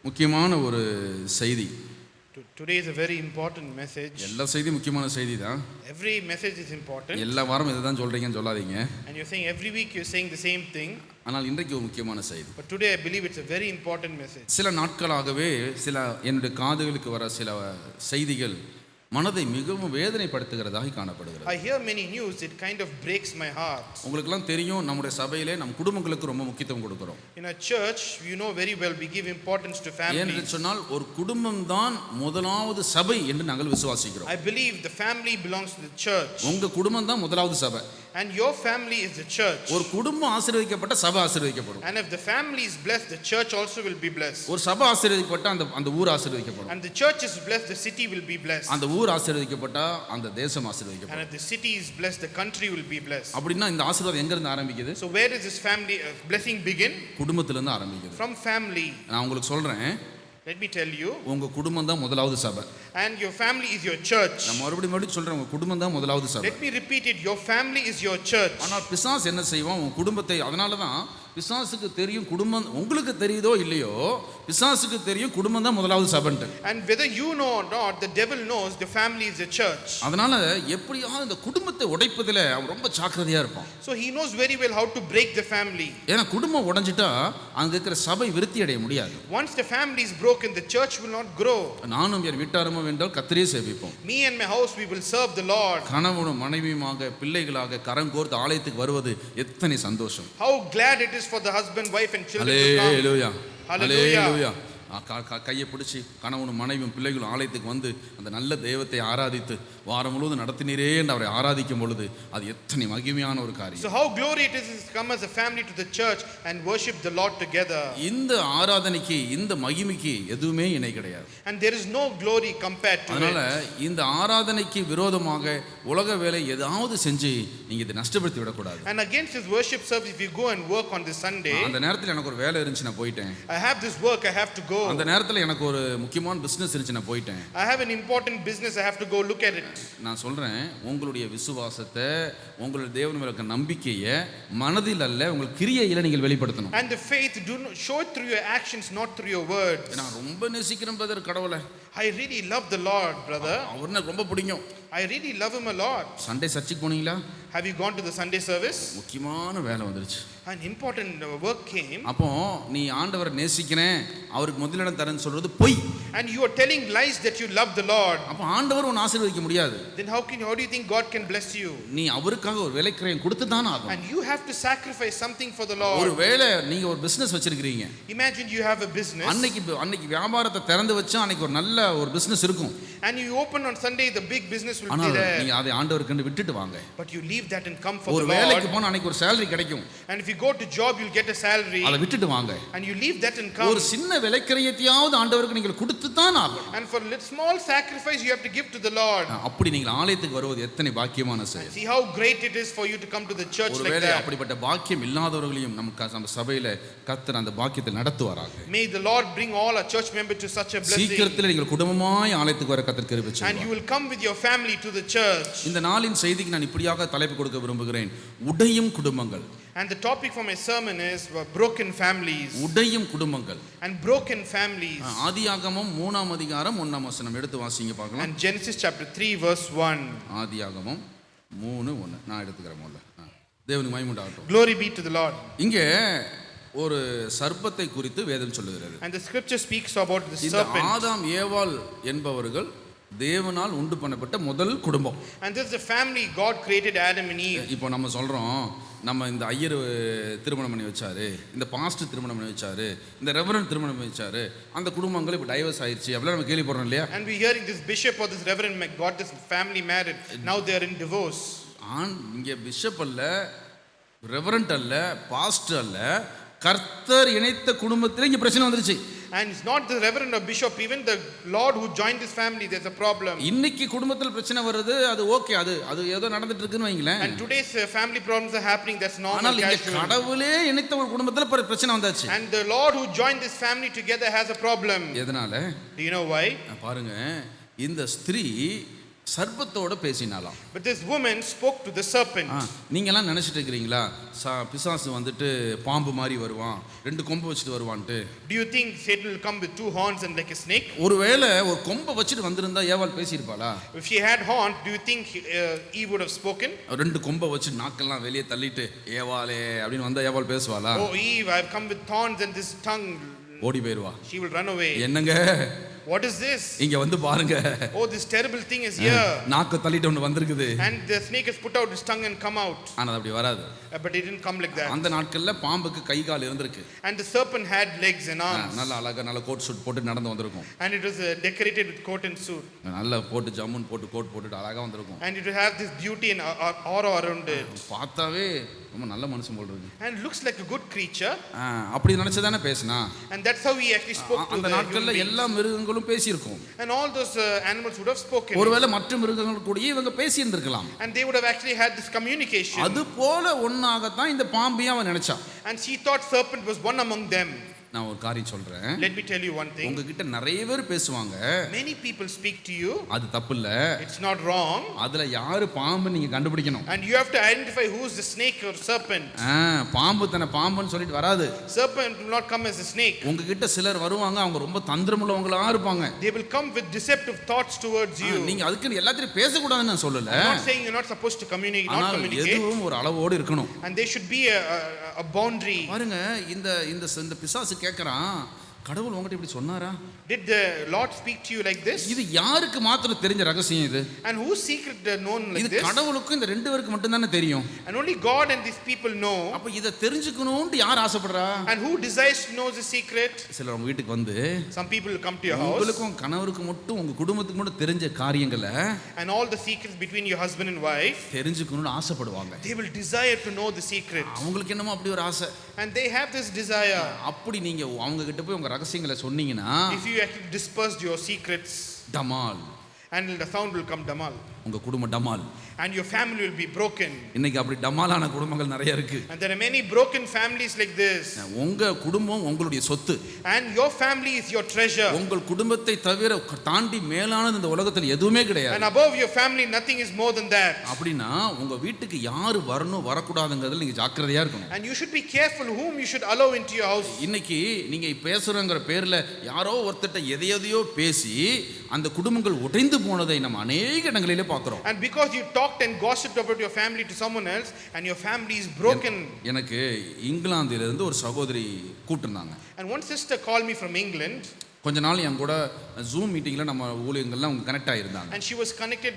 முக்கியமான ஒரு செய்தி. Today is a very important message. எல்லா செய்தியும் முக்கியமான செய்தி தான். Every message is important. எல்லா வாரம் இதை தான் சொல்றீங்கன்னு சொல்லாதீங்க. And you're saying every week you're saying the same thing. ஆனால் இன்றைக்கு ஒரு முக்கியமான செய்தி. But today I believe it's a very important message. சில நாட்களாகவே என்னுடைய காதுகளுக்கு வர சில செய்திகள் மனதை மிகவும் வேதனைப்படுத்துகிறதாக காணப்படுகிறது. I hear many news, it kind of breaks my heart. உங்களுக்கெல்லாம் தெரியும், நம்முடைய சபையிலே நம் குடும்பங்களுக்கு ரொம்ப முக்கியத்துவம் கொடுக்கிறோம். In a church, you know very well, we give importance to families. ஏனென்று சொன்னால் ஒரு குடும்பம் தான் முதலாவது சபை என்று நாங்கள் விசுவாசிக்கிறோம். I believe the family belongs to the church. உங்க குடும்பம் தான் முதலாவது சபை. And your family is the church. ஒரு குடும்பம் ஆசீர்வதிக்கப்பட்ட சபை ஆசீர்வதிக்கப்படும். And if the family is blessed, the church also will be blessed. ஒரு சபை ஆசீர்வதிக்கப்பட்ட அந்த ஊர் ஆசீர்வதிக்கப்படும். And the church is blessed, the city will be blessed. அந்த ஊர் ஆசீர்வதிக்கப்பட்டா அந்த தேசம் ஆசீர்வதிக்கப்படும். And if the city is blessed, the country will be blessed. அப்படினா இந்த ஆசீர்வாதம் எங்க இருந்து ஆரம்பிக்குது? So where does this family blessing begin? குடும்பத்தில இருந்து ஆரம்பிக்குது. From family. நான் உங்களுக்கு சொல்றேன், let me tell you, உங்க குடும்பம் தான் முதலாவது சபை. and your family is your church. நான் மறுபடியும் சொல்றேன், உங்க குடும்பம் தான் முதலாவது சபை. let me repeat it, your family is your church. ஆனா பிசாசு என்ன செய்வான்? உங்க குடும்பத்தை, அதனால தான் பிசாசுக்கு தெரியும் குடும்பம், உங்களுக்கு தெரியுதோ இல்லையோ பிசாசுக்கு தெரியும் குடும்பம் தான் முதலாவது சபைன்னு. And whether you know or not, the devil knows the family is the church. அதனால எப்படியாவது இந்த குடும்பத்தை உடைப்பதிலே அவன் ரொம்ப ஜாக்கிரதையா இருப்பான். So he knows very well how to break the family. ஏன்னா குடும்பம் உடைஞ்சிட்டா அங்க இருக்கிற சபை விருத்தி அடைய முடியாது. Once the family is broken, the church will not grow. நானும் என் வீட்டாரும் வென்றால் கர்த்தரை சேவிப்போம். Me and my house, we will serve the Lord. கணவனும் மனைவியுமாக பிள்ளைகளாக கரங்கோர்த்து ஆலயத்துக்கு வருவது எத்தனை சந்தோஷம். How glad it is for the husband, wife and children to come. Hallelujah. Hallelujah. Hallelujah. கையை பிடிச்சி கணவனும் மனைவியும் பிள்ளைகளும் ஆலயத்துக்கு வந்து அந்த நல்ல தெய்வத்தை ஆராதித்து வாரம் முழுவதும் நடத்தினீரே என்று அவரை ஆராதிக்கும் பொழுது அது எத்தனை மகிமையான ஒரு காரியம். So how glory it is to come as a family to the church and worship the Lord together. இந்த ஆராதனைக்கு, இந்த மகிமைக்கு எதுவுமே இணை கிடையாது. And there is no glory compared to it. அதனால இந்த ஆராதனைக்கு விரோதமாக உலக வேலை ஏதாவது செஞ்சு நீங்க இதை நஷ்டப்படுத்தி விடக்கூடாது. And against this worship service, if you go and work on this Sunday, அந்த நேரத்தில் எனக்கு ஒரு வேலை இருந்துச்சு, நான் போயிட்டேன். I have this work, I have to go. அந்த நேரத்தில் எனக்கு ஒரு முக்கியமான பிசினஸ் இருந்துச்சு, நான் போயிட்டேன். I have an important business, I have to go look at it. நான் சொல்றேன், உங்களுடைய விசுவாசத்தை, உங்களுடைய தேவன் மேல இருக்க நம்பிக்கையை மனதில் அல்ல உங்கள் கிரியையில நீங்கள் வெளிப்படுத்தணும். And the faith, do not show it through your actions, not through your words. நான் ரொம்ப நேசிக்கிறேன் பிரதர் கடவுளை. I really love the Lord, brother. அவரை எனக்கு ரொம்ப பிடிக்கும். I really love him a lot. Sunday சர்ச்சுக்கு போனீங்களா? Have you gone to the Sunday service? முக்கியமான வேலை வந்துருச்சு. An important work came. அப்போ நீ ஆண்டவரை நேசிக்கிறேன், அவருக்கு முதலிடம் தரேன்னு சொல்றது பொய். And you are telling lies that you love the Lord. அப்போ ஆண்டவர் உன்னை ஆசீர்வதிக்க முடியாது. Then how do you think God can bless you? நீ அவருக்காக ஒரு விலைக்கிரயம் கொடுத்து தான் ஆகும். And you have to sacrifice something for the Lord. ஒரு வேளை நீங்க ஒரு பிசினஸ் வச்சிருக்கீங்க. Imagine you have a business. அன்னைக்கு வியாபாரத்தை திறந்து வச்சா அன்னைக்கு ஒரு நல்ல ஒரு பிசினஸ் இருக்கும். And you open on Sunday, the big business will be there. நீங்க அதை ஆண்டவருக்கு விட்டுட்டு வாங்க. But you leave that and come for the ஒரு Lord. வேலைக்கு போனா அன்னைக்கு ஒரு salary கிடைக்கும். And if you go to job, you'll get a salary. அதை விட்டுட்டு வாங்க. And you leave that and come. ஒரு சின்ன விலைக்கிரயத்தையாவது ஆண்டவருக்கு நீங்கள் கொடுத்து தான் ஆகும். And for a small sacrifice you have to give to the Lord. அப்படி நீங்கள் ஆலயத்துக்கு வருவது எத்தனை பாக்கியமான செயல். See how great it is for you to come to the church like that. ஒருவேளை அப்படிப்பட்ட பாக்கியம் இல்லாதவர்களையும் நம்ம சபையில கர்த்தர் அந்த பாக்கியத்தை நடத்துவாராக. May the Lord bring all our church members to such a blessing. சீக்கிரத்தில் நீங்கள் குடும்பமாய் ஆலயத்துக்கு வர கர்த்தர் கிருபை செய்வார். And you will come with your family to the church. இந்த நாளின் செய்திக்கு நான் இப்படியாக தலைப்பு கொடுக்க விரும்புகிறேன், உடையும் குடும்பங்கள். And the topic for my sermon is broken families. உடையும் குடும்பங்கள். And broken families. ஆதியாகமம் 3ஆம் அதிகாரம் 1ஆம் வசனம் எடுத்து வாசிங்க பார்க்கலாம். And Genesis chapter 3 verse 1. ஆதியாகமம் 3:1 நான் எடுத்துக்கிறேன் முதல்ல. தேவனுக்கு மகிமை உண்டாகட்டும். Glory be to the Lord. இங்கே ஒரு சர்ப்பத்தை குறித்து வேதம் சொல்லுகிறது. And the scripture speaks about the இந்த serpent. ஆதாம் ஏவாள் என்பவர்கள் தேவனால் உண்டு பண்ணப்பட்ட முதல் குடும்பம். And this is the family God created Adam and Eve. இப்போ நம்ம சொல்றோம், நம்ம இந்த ஐயர் திருமணம் பண்ணி வச்சாரு, இந்த பாஸ்டர் திருமணம் பண்ணி வச்சாரு, இந்த ரெவரண்ட் திருமணம் பண்ணி வச்சாரு, அந்த குடும்பங்கள் இப்போ டைவர்ஸ் ஆயிடுச்சு அப்படிலாம் நம்ம கேள்விப்படுறோம் இல்லையா? And we hearing this bishop or this reverend got this family married, now they are in divorce. இங்கே பிஷப் அல்ல, ரெவரண்ட் அல்ல, பாஸ்டர் அல்ல, கர்த்தர் இணைத்த குடும்பத்தில் இங்கே பிரச்சனை வந்துருச்சு. And it's not the reverend or bishop, even the Lord who joined this family, there's a problem. இன்னைக்கு குடும்பத்தில் பிரச்சனை வருது, அது ஓகே, அது ஏதோ நடந்துட்டு இருக்குன்னு வைங்களேன். And today's family problems are happening, that's normal. ஆனால் இங்க கடவுளே இணைத்த ஒரு குடும்பத்தில் பிரச்சனை வந்தாச்சு. And the Lord who joined this family together has a problem. எதனால? Do you know why? பாருங்க, இந்த ஸ்திரீ சர்ப்பத்தோட பேசினாலாம். But this woman spoke to the serpent. நீங்கெல்லாம் நினைச்சிட்டு இருக்கிறீங்களா பிசாசு வந்துட்டு பாம்பு மாதிரி வருவான், 2 கொம்பு வச்சுட்டு வருவான்ட்டு? Do you think Satan will come with 2 horns and like a snake? ஒருவேளை ஒரு கொம்பை வச்சுட்டு வந்திருந்தா ஏவாள் பேசியிருப்பாளா? If she had horns, do you think Eve would have spoken? 2 கொம்பை வச்சு நாக்கெல்லாம் வெளியே தள்ளிட்டு ஏவாளே அப்படின்னு வந்தா ஏவாள் பேசுவாளா? Oh Eve, I have come with thorns and this tongue. ஓடி போயிருவா. She will run away. என்னங்க What is this? இங்க வந்து பாருங்க. Oh, this terrible thing is here. நாக்கு தள்ளிட்டு ஒன்னு வந்திருக்குது. And the snake has put out his tongue and come out. ஆனா அப்படி வராது. But it didn't come like that. அந்த நாட்கள்ல பாம்புக்கு கை கால் இருந்திருக்கு. And the serpent had legs and arms. நல்ல அழகா நல்ல கோட் சூட் போட்டு நடந்து வந்திருக்கும். And it was decorated with coat and suit. நல்ல போட்டு ஜம்முன் போட்டு கோட் போட்டுட்டு அழகா வந்திருக்கும். And it would have this beauty and aura around it. பார்த்தாவே ரொம்ப நல்ல மனுஷன் போல இருக்கு. And looks like a good creature. அப்படி நினைச்சு தானே பேசினா. And that's how he actually spoke to அந்த நாட்கள்ல எல்லா மிருகங்களும் பேசியிருக்கும். And all those animals would have spoken. ஒருவேளை மற்ற மிருகங்கள் கூட இவங்க பேசி இருந்திருக்கலாம். And they would have actually had this communication. அது போல ஒண்ணாக தான் இந்த பாம்பியை அவன் நினைச்சான். And she thought serpent was one among them. நான் ஒரு காரியம் சொல்றேன். Let me tell you one thing. உங்ககிட்ட நிறைய பேர் பேசுவாங்க. Many people speak to you. அது தப்பு இல்ல. It's not wrong. அதுல யாரு பாம்பு நீங்க கண்டுபிடிக்கணும். And you have to identify who is the snake or serpent. பாம்பு தன பாம்புன்னு சொல்லிட்டு வராது. Serpent will not come as a snake. உங்ககிட்ட சிலர் வருவாங்க, அவங்க ரொம்ப தந்திரமுள்ளவங்களா இருப்பாங்க. They will come with deceptive thoughts towards you. நீங்க அதுக்கு எல்லாத்தையும் பேச கூடாதுன்னு நான் சொல்லல. I'm not saying you're not supposed to communicate, not communicate. எதுவும் ஒரு அளவோடு இருக்கணும். And there should be a boundary. பாருங்க, இந்த பிசாசு கேக்குறான், கடவுள் உங்ககிட்ட இப்படி சொன்னாரா? Did the Lord speak to you like this? இது யாருக்கு மாத்திரம் தெரிஞ்ச ரகசியம் இது? And whose secret known like இது this? கடவுளுக்கும் இந்த 2 பேருக்கு மட்டும் தானே தெரியும். And only God and these people know. அப்ப இத தெரிஞ்சுக்கணும்னு யார் ஆசைப்படுறா? And who desires to know the secret? சிலர் உங்க வீட்டுக்கு வந்து, some people will come to your house. உங்களுக்கும் கணவருக்கும் மட்டும் உங்க குடும்பத்துக்கு மட்டும் தெரிஞ்ச காரியங்களை, and all the secrets between your husband and wife, தெரிஞ்சுக்கணும்னு ஆசைப்படுவாங்க. they will desire to know the secret. அவங்களுக்கு என்னமோ அப்படி ஒரு ஆசை. And they have this desire. அப்படி நீங்க அவங்க கிட்ட போய் உங்க ரகசியங்களை சொன்னீங்கன்னா, if you actually dispersed your secrets, டமால், and the sound will come damal. உங்க குடும்பம் டமால். And your family will be broken. இன்னைக்கு அப்படி டமாலான குடும்பங்கள் நிறைய இருக்கு. And there are many broken families like this. உங்க குடும்பம் உங்களுடைய சொத்து. And your family is your treasure. உங்கள் குடும்பத்தை தவிர தாண்டி மேலானது இந்த உலகத்தில் எதுவுமே கிடையாது. And above your family nothing is more than that. அப்படினா உங்க வீட்டுக்கு யார் வரணும் வரக்கூடாதுங்கிறதுல நீங்க ஜாக்கிரதையா இருக்கணும். And you should be careful whom you should allow into your house. இன்னைக்கு நீங்க பேசுறங்கற பேர்ல யாரோ ஒருத்தட்ட எதையோ பேசி அந்த குடும்பங்கள் உடைந்து போனதை நம்ம अनेक இடங்களிலே பார்க்கிறோம். And because you talked and gossiped about your family to someone else and your family is broken. எனக்கு இங்கிலாந்தில இருந்து ஒரு சகோதரி கூட்டினாங்க. And one sister called me from England. கொஞ்ச நாள் என் கூட ஜூம் மீட்டிங்ல நம்ம ஊழியர்கள்லாம் அவங்க connect ஆயிருந்தாங்க. And she was connected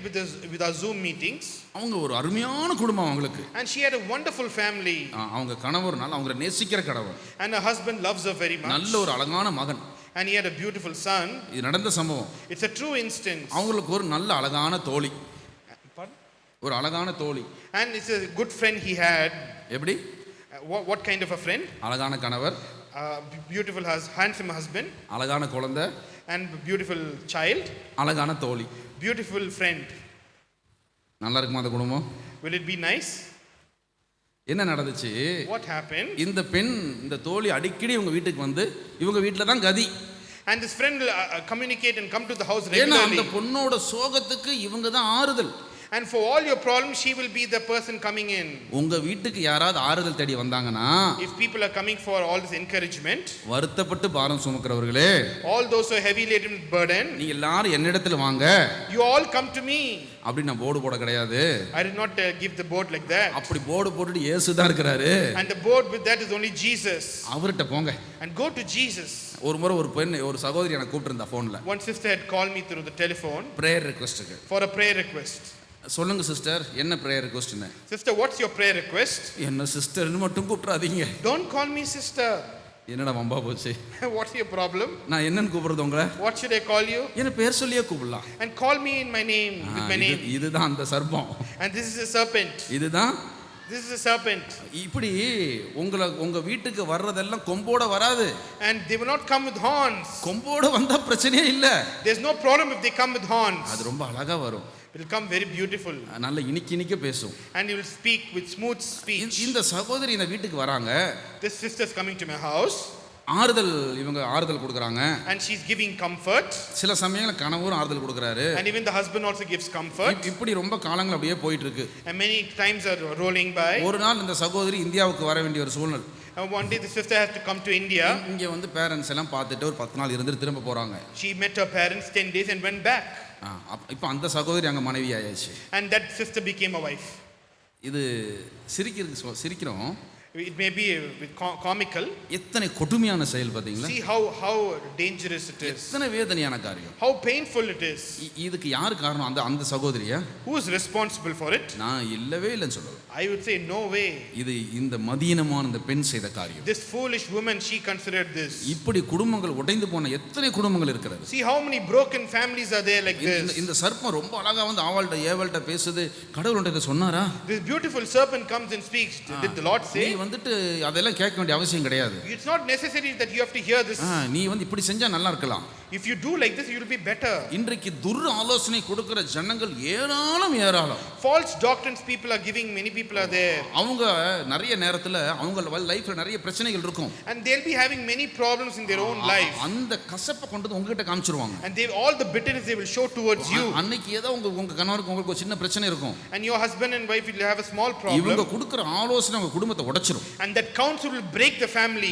with our Zoom meetings. அவங்க ஒரு அருமையான குடும்பம் அவங்களுக்கு. And she had a wonderful family. அவங்க கணவர்னால அவங்க நேசிக்கிற கணவர். And her husband loves her very much. நல்ல ஒரு அழகான மகன். And he had a beautiful son. இது நடந்த சம்பவம். It's a true instance. அவங்களுக்கு ஒரு நல்ல அழகான தோழி. ஒரு அழகான தோழி. And it's a good friend he had. எப்படி? What kind of a friend? அழகான கணவர். Beautiful handsome husband. அழகான குழந்தை. And beautiful child. அழகான தோழி. Beautiful friend. நல்லா இருக்குமா அந்த குடும்பம்? Will it be nice? என்ன நடந்துச்சு? What happened? இந்த பெண் இந்த தோழி அடிக்கடி இவங்க வீட்டுக்கு வந்து இவங்க வீட்ல தான் கதி. And this friend will communicate and come to the house regularly. ஏன்னா அந்த பொண்ணோட சோகத்துக்கு இவங்க தான் ஆறுதல். And for all your problems she will be the person coming in. உங்க வீட்டுக்கு யாராவது ஆறுதல் தேடி வந்தாங்கன்னா, if people are coming for all this encouragement, வருத்தப்பட்டு பாரம் சுமக்கிறவர்களே, all those who are heavy laden with burden, நீங்க எல்லாரும் என்னிடத்துல வாங்க, you all come to me. அப்படி நான் போர்டு போட கிடையாது. I did not give the board like that. அப்படி போர்டு போட்டுட்டு இயேசு தான் இருக்காரு. And the board with that is only Jesus. அவர்ட்ட போங்க. And go to Jesus. ஒரு முறை ஒரு பெண் ஒரு சகோதரி எனக்கு கூப்பிட்டிருந்தா போன்ல. One sister had called me through the telephone. prayer requestக்கு. For a prayer request. சொல்லுங்க சிஸ்டர், என்ன prayer ரிக்வெஸ்ட்னு? Sister, what's your prayer request? என்ன சிஸ்டர்னு மட்டும் கூப்பிடாதீங்க. Don't call me sister. என்னடா வம்பா போச்சு? What's your problem? நான் என்னன்னு கூப்பிடுறது உங்களை? What should I call you? என்ன பேர் சொல்லியே கூப்பிடலாம். And call me in my name, with my name. இதுதான் அந்த சர்ப்பம். And this is a serpent. இதுதான் This is a serpent. இப்படி உங்க வீட்டுக்கு வர்றதெல்லாம் கொம்போட வராது. And they will not come with horns. கொம்போட வந்தா பிரச்சனையே இல்ல. There's no problem if they come with horns. அது ரொம்ப அழகா வரும். It will come very beautiful. நல்ல இனிக்க பேசும். And he will speak with smooth speech. இந்த சகோதரி இந்த வீட்டுக்கு வராங்க. This sister is coming to my house. ஆறுதல் இவங்க ஆறுதல் கொடுக்குறாங்க. and she's giving comfort, சில சமயங்களில் கணவரும் ஆறுதல் கொடுக்குறாரு. and even the husband also gives comfort, இப்படி ரொம்ப காலங்கள் அப்படியே போயிட்டு இருக்கு. and many times are rolling by. ஒரு நாள் இந்த சகோதரி இந்தியாவுக்கு வர வேண்டிய ஒரு சூழ்நிலை. One day the sister has to come to India. இங்கே வந்து பேரண்ட்ஸ் எல்லாம் பார்த்துட்டு ஒரு 10 நாள் இருந்துட்டு திரும்ப போறாங்க. She met her parents 10 days and went back, இப்போ அந்த சகோதரி அங்கே மனைவி ஆயாச்சு. and that sister became a wife. இது சிரிக்கிறோம். It may be comical. எத்தனை கொடுமையான செயல் பாத்தீங்களா? See how dangerous it is. எத்தனை வேதனையான காரியம். How painful it is. இதுக்கு யார் காரணம்? அந்த சகோதரியா? Who is responsible for it? நான் இல்லவே இல்லைன்னு சொல்லுவேன். I would say no way. இது இந்த மதியீனமான இந்த பெண் செய்த காரியம். This foolish woman, she considered this. இப்படி குடும்பங்கள் உடைந்து போன எத்தனை குடும்பங்கள் இருக்கிறது. See how many broken families are there like this. இந்த சர்ப்பம் ரொம்ப அழகா வந்து ஆவாள்கிட்ட ஏவாள்கிட்ட பேசுது. கடவுள் உன்கிட்ட இதை சொன்னாரா? This beautiful serpent comes and speaks. Did the Lord say? நீ வந்துட்டு அதெல்லாம் கேட்க வேண்டிய அவசியம் கிடையாது. It's not necessary that you have to hear this. நீ வந்து இப்படி செஞ்சா நல்லா இருக்கலாம். If you do like this, you will be better. இன்றைக்கு துர் ஆலோசனை கொடுக்கிற ஜனங்கள் ஏராளம். False doctrines people are giving, many people are there. அவங்க நிறைய நேரத்துல அவங்க லைஃப்ல நிறைய பிரச்சனைகள் இருக்கும். And they'll be having many problems in their own life. அந்த கசப்பை கொண்டு வந்து உங்ககிட்ட காமிச்சிருவாங்க. And they all the bitterness they will show towards you. அன்னைக்கு ஏதோ உங்க கணவருக்கு உங்களுக்கு ஒரு சின்ன பிரச்சனை இருக்கும். And your husband and wife will have a small problem. இவங்க கொடுக்கிற ஆலோசனை உங்க குடும்பத்தை உடைச்சிரும். And that counsel will break the family.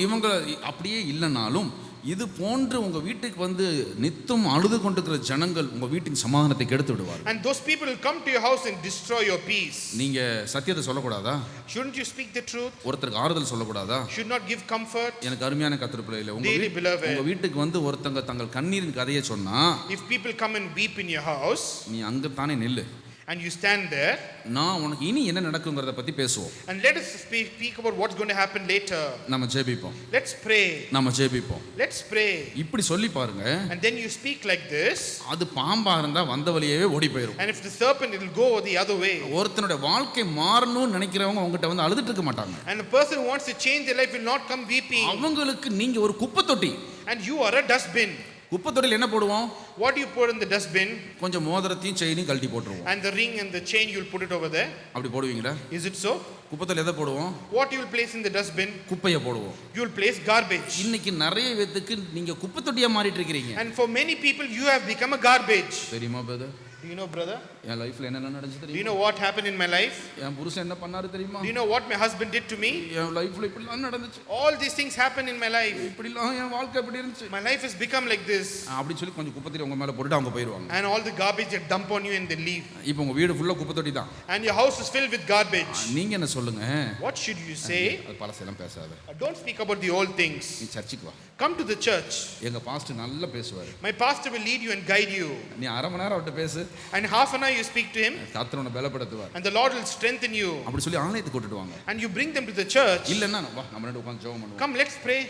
இவங்க அப்படியே இல்லைனாலும் இது போன்று உங்க வீட்டுக்கு வந்து நித்தம் அழுது கொண்டிருக்கிற ஜனங்கள் உங்க வீட்டின் சமாதானத்தை கெடுத்து விடுவார். And those people will come to your house and destroy your peace. நீங்க சத்தியத்தை சொல்லக்கூடாதா? Shouldn't you speak the truth? ஒருத்தருக்கு ஆறுதல் சொல்லக்கூடாதா? Should not give comfort? எனக்கு அருமையான கர்த்தர் பிள்ளைகளே, உங்க வீட்டுக்கு வந்து ஒருத்தங்க தங்கள் கண்ணீரின் கதையை சொன்னா, if people come and weep in your house, நீ அங்க தானே நில்லு. And you stand there. நான் உனக்கு இனி என்ன நடக்கும்ங்கறத பத்தி பேசுவோம். And let us speak about what's going to happen later. நம்ம ஜெபிப்போம். Let's pray. நம்ம ஜெபிப்போம். Let's pray. இப்படி சொல்லி பாருங்க. And then you speak like this. அது பாம்பா இருந்தா வந்த வழியவே ஓடி போயிடும். And if the serpent, it will go the other way. ஒருத்தனுடைய வாழ்க்கை மாறணும்னு நினைக்கிறவங்க உங்ககிட்ட வந்து அழுதுட்டு இருக்க மாட்டாங்க. And a person who wants to change their life will not come weeping. அவங்களுக்கு நீங்க ஒரு குப்பை தொட்டி. And you are a dustbin. குப்பை தொட்டில என்ன போடுவோம்? What do you put in the dustbin? கொஞ்சம் மோதிரத்தையும் செயினையும் கழட்டி போட்டுருவோம். And the ring and the chain you will put it over there. அப்படி போடுவீங்களா? Is it so? குப்பை தொட்டில எதை போடுவோம்? What you will place in the dustbin? குப்பையை போடுவோம். You will place garbage. இன்னைக்கு நிறைய பேருக்கு நீங்க குப்பை தொட்டியா மாறிட்டு இருக்கீங்க. And for many people you have become a garbage. தெரியுமா brother? Do you know, brother? என் லைஃப்ல என்ன நடந்துச்சு தெரியுமா? Do you know what happened in my life? என் புருஷன் என்ன பண்ணாரு தெரியுமா? Do you know what my husband did to me? என் லைஃப்ல இப்படிலாம் நடந்துச்சு. All these things happened in my life. இப்படிலாம் என் வாழ்க்கை இப்படி இருந்துச்சு. My life has become like this. அப்படி சொல்லி கொஞ்சம் குப்பை தொட்டி உங்க மேல போட்டுட்டு அவங்க போயிடுவாங்க. And all the garbage they dump on you and they leave. இப்போ உங்க வீடு ஃபுல்லா குப்பை தொட்டி தான். And your house is filled with garbage. நீங்க என்ன சொல்லுங்க? What should you say? அது பழசெல்லாம் பேசாத. Don't speak about the old things. நீ சர்ச்சுக்கு வா. Come to the church. எங்க பாஸ்டர் நல்லா பேசுவாரு. My pastor will lead you and guide you. நீ அரை மணி நேரம் அவர்ட்ட பேசு. And half an hour you speak to him. கர்த்தர் உன்னை பலப்படுத்துவார். And the Lord will strengthen you. அப்படி சொல்லி ஆலயத்துக்கு கூட்டிட்டு வாங்க. And you bring them to the church. இல்லன்னா வா நம்ம ரெண்டு உட்கார்ந்து ஜெபம் பண்ணுவோம். Come, let's pray.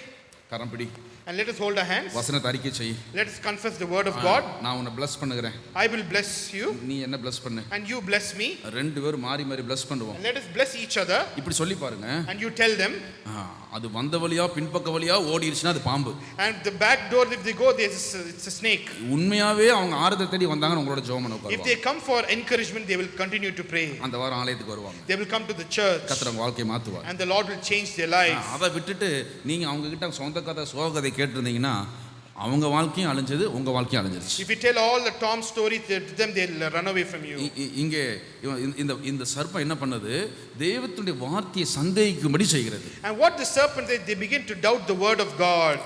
கரம் பிடி. And let us hold our hands. வசனத்தை அறிக்கை செய். Let us confess the word of God. நான் உன்னை bless பண்ணுகிறேன். I will bless you. நீ என்ன bless பண்ணு. And you bless me. ரெண்டு பேரும் மாறி மாறி bless பண்ணுவோம். And let us bless each other. இப்படி சொல்லி பாருங்க. And you tell them. அது வந்த வழியா பின்பக்க வழியா ஓடிடுச்சுனா அது பாம்பு. And the back door if they go it's a snake. உண்மையாவே அவங்க ஆறுதல் தேடி வந்தாங்க உங்களோட ஜெபம் பண்ண உட்காருவாங்க. If they come for encouragement they will continue to pray. அந்த வாரம் ஆலயத்துக்கு வருவாங்க. They will come to the church. கர்த்தர் அவங்க வாழ்க்கையை மாத்துவார். And the Lord will change their lives. அதை விட்டுட்டு நீங்க அவங்க கிட்ட சொந்த கதை சோக கதை கேட்டிருந்தீங்கன்னா அவங்க வாழ்க்கையும் அழிஞ்சது உங்க வாழ்க்கையும் அழிஞ்சிருச்சு. If you tell all the Tom stories to them they'll run away from you. இங்கே இந்த சர்ப்பம் என்ன பண்ணுது? தேவனுடைய வார்த்தையை சந்தேகிக்கும்படி செய்கிறது. And what the serpent they begin to doubt the word of God.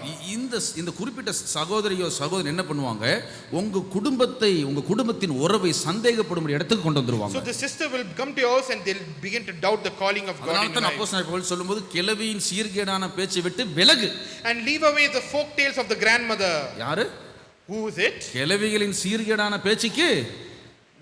இந்த குறிப்பிட்ட சகோதரியோ சகோதரன் என்ன பண்ணுவாங்க? உங்க குடும்பத்தை உங்க குடும்பத்தின் உறவை சந்தேகப்படும் இடத்துக்கு கொண்டு வந்துருவாங்க. So the sister will come to your house and they'll begin to doubt the calling of God in your life. அப்போஸ்தலனாகிய பவுல் சொல்லும்போது கிழவியின் சீர்கேடான பேச்சை விட்டு விலகு. And leave away the folk tales of the grandmother. யாரு? Who is it? கிழவிகளின் சீர்கேடான பேச்சுக்கு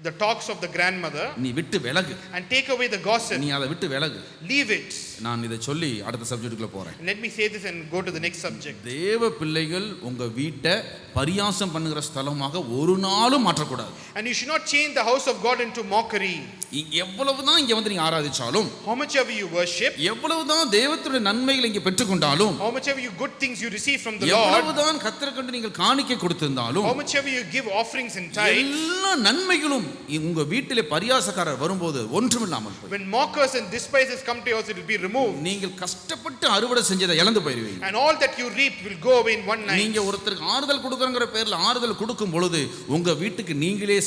the talks of the grandmother. நீ விட்டு விலகு. And take away the gossip. நீ அதை விட்டு விலகு. Leave it. நான் இதை சொல்லி அடுத்த சப்ஜெக்ட்டுக்குள்ள போறேன். Let me say this and go to the next subject. தேவ பிள்ளைகள் உங்க வீட்டை பரியாசம் பண்ணுகிற ஸ்தலமாக ஒரு நாளும் மாற்றக்கூடாது. And you should not change the house of God into mockery. எவ்வளவுதான் இங்க வந்து நீங்க ஆராதிச்சாலும், how much ever you worship, எவ்வளவுதான் தேவத்துடைய நன்மைகளை இங்க பெற்றுக்கொண்டாலும், how much ever you good things you receive from the Lord, எவ்வளவுதான் கர்த்தருக்கு நீங்கள் காணிக்கை கொடுத்திருந்தாலும், how much ever you give offerings and tithes, எல்லா நன்மைகளும் உங்க வீட்டிலே பரியாசக்காரர் வரும்போது ஒன்றுமில்லாமல் போய், when mockers and despisers come to your house, it will be removed. நீங்கள் கஷ்டப்பட்டு அறுவடை செஞ்சதை இழந்து போயிருவீங்க. And all that you reap will go away in one night. நீங்க ஒருத்தருக்கு ஆறுதல் கொடுக்கறங்கற பேர்ல ஆறுதல் கொடுக்கும் பொழுது உங்க வீட்டுக்கு நீங்களே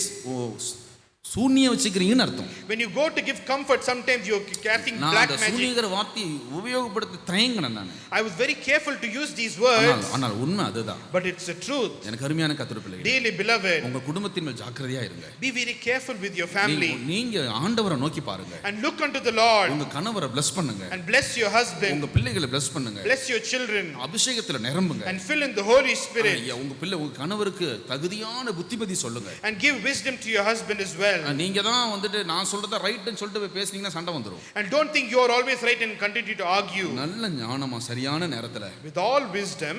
சூனியம் வச்சுக்கிறீங்கன்னு அர்த்தம். When you go to give comfort, sometimes you are casting black magic. நான் சூனியங்கற வார்த்தையை உபயோகப்படுத்த தயங்கினேன் நான். I was very careful to use these words. ஆனால் உண்மை அதுதான். But it's the truth. எனக்கு அருமையான கர்த்தருடைய பிள்ளைகளே, dearly beloved, உங்க குடும்பத்தின் மேல் ஜாக்கிரதையா இருங்க. Be very careful with your family. நீங்க ஆண்டவரை நோக்கி பாருங்க. And look unto the Lord. உங்க கணவரை bless பண்ணுங்க. And bless your husband. உங்க பிள்ளைகளை bless பண்ணுங்க. Bless your children. அபிஷேகத்துல நிரம்புங்க. And fill in the Holy Spirit. உங்க கணவருக்கு தகுதியான புத்திமதி சொல்லுங்க. And give wisdom to your husband as well. நீங்க தான் வந்துட்டு நான் சொல்றத ரைட்னு சொல்லிட்டு பேசுனீங்கன்னா சண்டை வந்துரும். And don't think you are always right and continue to argue. நல்ல ஞானமா சரியான நேரத்துல with all wisdom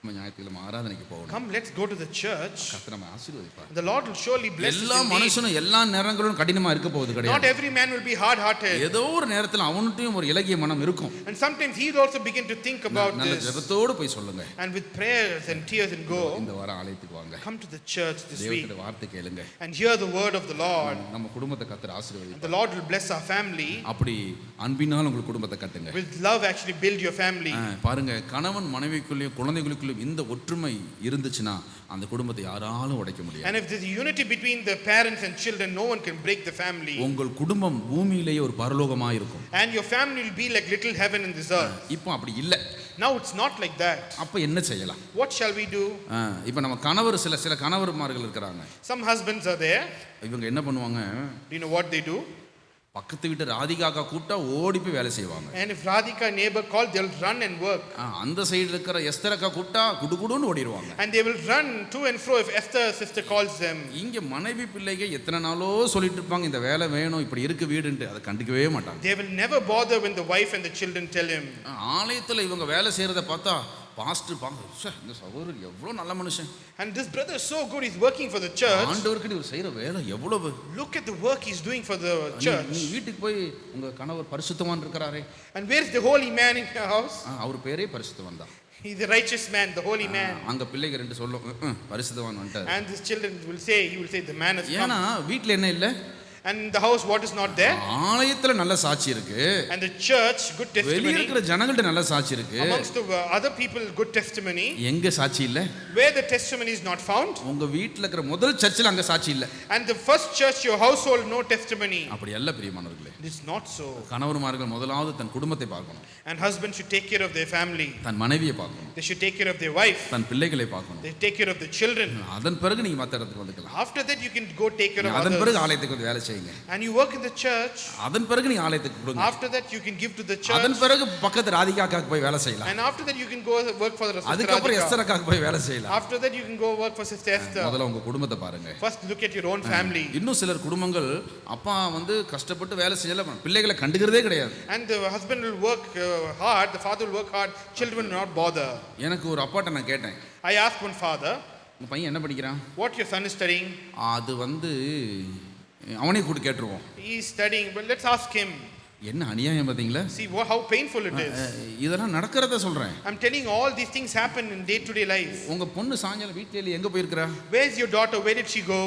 நம்ம ஞாயிற்றுக்கிழமை ஆராதனைக்கு போகணும். Come, let's go to the church. கர்த்தர் நம்மை ஆசீர்வதிப்பார். The Lord will surely bless us. எல்லா மனுஷனும் எல்லா நேரங்களிலும் கடினமா இருக்க போவது கிடையாது. Not every man will be hard hearted. ஏதோ ஒரு நேரத்துல அவனுக்கும் ஒரு இலகிய மனம் இருக்கும். And sometimes he will also begin to think about நல்ல this. ஜெபத்தோடு போய் சொல்லுங்க. And with prayers and tears and go. இந்த வாரம் ஆலயத்துக்கு வாங்க. Come to the church this week. தேவனுடைய வார்த்தை கேளுங்க. And hear the word of the Lord. நம்ம குடும்பத்தை கர்த்தர் ஆசீர்வதிப்பார். The Lord will bless our family. அப்படி அன்பினால் உங்க குடும்பத்தை கட்டுங்க. With love actually build your family. பாருங்க, கணவன் மனைவிக்குள்ளேயும் குழந்தைகளுக்குள்ளேயும் இந்த ஒற்றுமை இருந்துச்சுன்னா அந்த குடும்பத்தை யாராலும் உடைக்க முடியாது. And if there is unity between the parents and children, no one can break the family. உங்கள் குடும்பம் பூமியிலேயே ஒரு பரலோகமாக இருக்கும். And your family will be like little heaven in this earth. இப்போ அப்படி இல்ல. Now it's not like that. அப்ப என்ன செய்யலாம்? What shall we do? இப்போ நம்ம கணவர் சில கணவர்மார்கள் இருக்காங்க. Some husbands are there. இவங்க என்ன பண்ணுவாங்க? Do you know what they do? பக்கத்து வீட்டு ராதிகாக்கா கூட்டா ஓடி போய் வேலை செய்வாங்க. And if Radhika neighbor call, they'll run and work. அந்த சைடு இருக்கிற எஸ்தரக்கா கூட்டா குடுகுடுன்னு ஓடிடுவாங்க. And they will run to and fro if Esther sister calls them. இங்க மனைவி பிள்ளைங்க எத்தனை நாளோ சொல்லிட்டு இருப்பாங்க இந்த வேலை வேணும் இப்படி இருக்கு வீடுன்னு, அதை கண்டுக்கவே மாட்டாங்க. They will never bother when the wife and the children tell him. ஆலயத்துல இவங்க வேலை செய்யறத பார்த்தா பாஸ்டர் பாங்க இந்த சகோதரர் எவ்வளவு நல்ல மனுஷன். And this brother is so good, he's working for the church. ஆண்டவருக்கு இவர் செய்யற வேலை எவ்வளவு. Look at the work he's doing for the church. நீ வீட்டுக்கு போய் உங்க கணவர் பரிசுத்தவான் இருக்கறாரே. And where is the holy man in your house? அவர் பேரே பரிசுத்தவான் தான். He's the righteous man, the holy man. அங்க பிள்ளைங்க ரெண்டு சொல்லும் பரிசுத்தவான் வந்துட்டார். And his children will say, he will say the man has come. ஏனா வீட்ல என்ன இல்ல? And the house what is not there? ஆலயத்துல நல்ல சாட்சி இருக்கு. And the church good testimony. வெளிய இருக்கிற ஜனங்கள்ட்ட நல்ல சாட்சி இருக்கு. Amongst the other people good testimony. எங்க சாட்சி இல்ல? Where the testimony is not found. உங்க வீட்ல இருக்கிற முதல் சர்ச்சில அங்க சாட்சி இல்ல. And the first church, your household, no testimony. அப்படி அல்ல பிரியமானவர்களே. It is not so. கணவர்மார்கள் முதலாவது தன் குடும்பத்தை பார்க்கணும். And husbands should take care of their family. தன் மனைவியை பார்க்கணும். They should take care of their wife. தன் பிள்ளைகளை பார்க்கணும். They take care of the children. அதன் பிறகு நீங்க மத்த இடத்துக்கு வந்துக்கலாம். After that you can go take care of others. அதன் பிறகு ஆலயத்துக்கு வந்து வேலை செய்யுங்க. And you work in the church. அதன் பிறகு நீ ஆலயத்துக்கு கொடுங்க. After that you can give to the church. அதன் பிறகு பக்கத்து ராதிகாக்காக்கு போய் வேலை செய்யலாம். And after that you can go work for the sister அதுக்கு அப்புறம் Radhika. எஸ்தரக்காக்கு போய் வேலை செய்யலாம். After that you can go work for sister Esther. முதல்ல உங்க குடும்பத்தை பாருங்க. First look at your own family. இன்னும் சிலர் குடும்பங்கள் அப்பா வந்து கஷ்டப்பட்டு வேலை செய்யல பிள்ளைகளை கண்டுக்கிறதே கிடையாது. And the husband will work hard, the father will work hard, children will not bother. எனக்கு ஒரு அப்பாட்ட நான் கேட்டேன். I asked one father, உங்க பையன் என்ன படிக்கிறான்? what your son is studying? அது வந்து அவனே கூட கேட்டுருவோம். He is studying, but let's ask him. என்ன அநியாயம் பாத்தீங்களா? See how painful it is. இதெல்லாம் நடக்கிறத சொல்றேன். I'm telling all these things happen in day to day life. உங்க பொண்ணு சாயங்காலம் வீட்ல எங்க போயிருக்கா? Where is your daughter? Where did she go?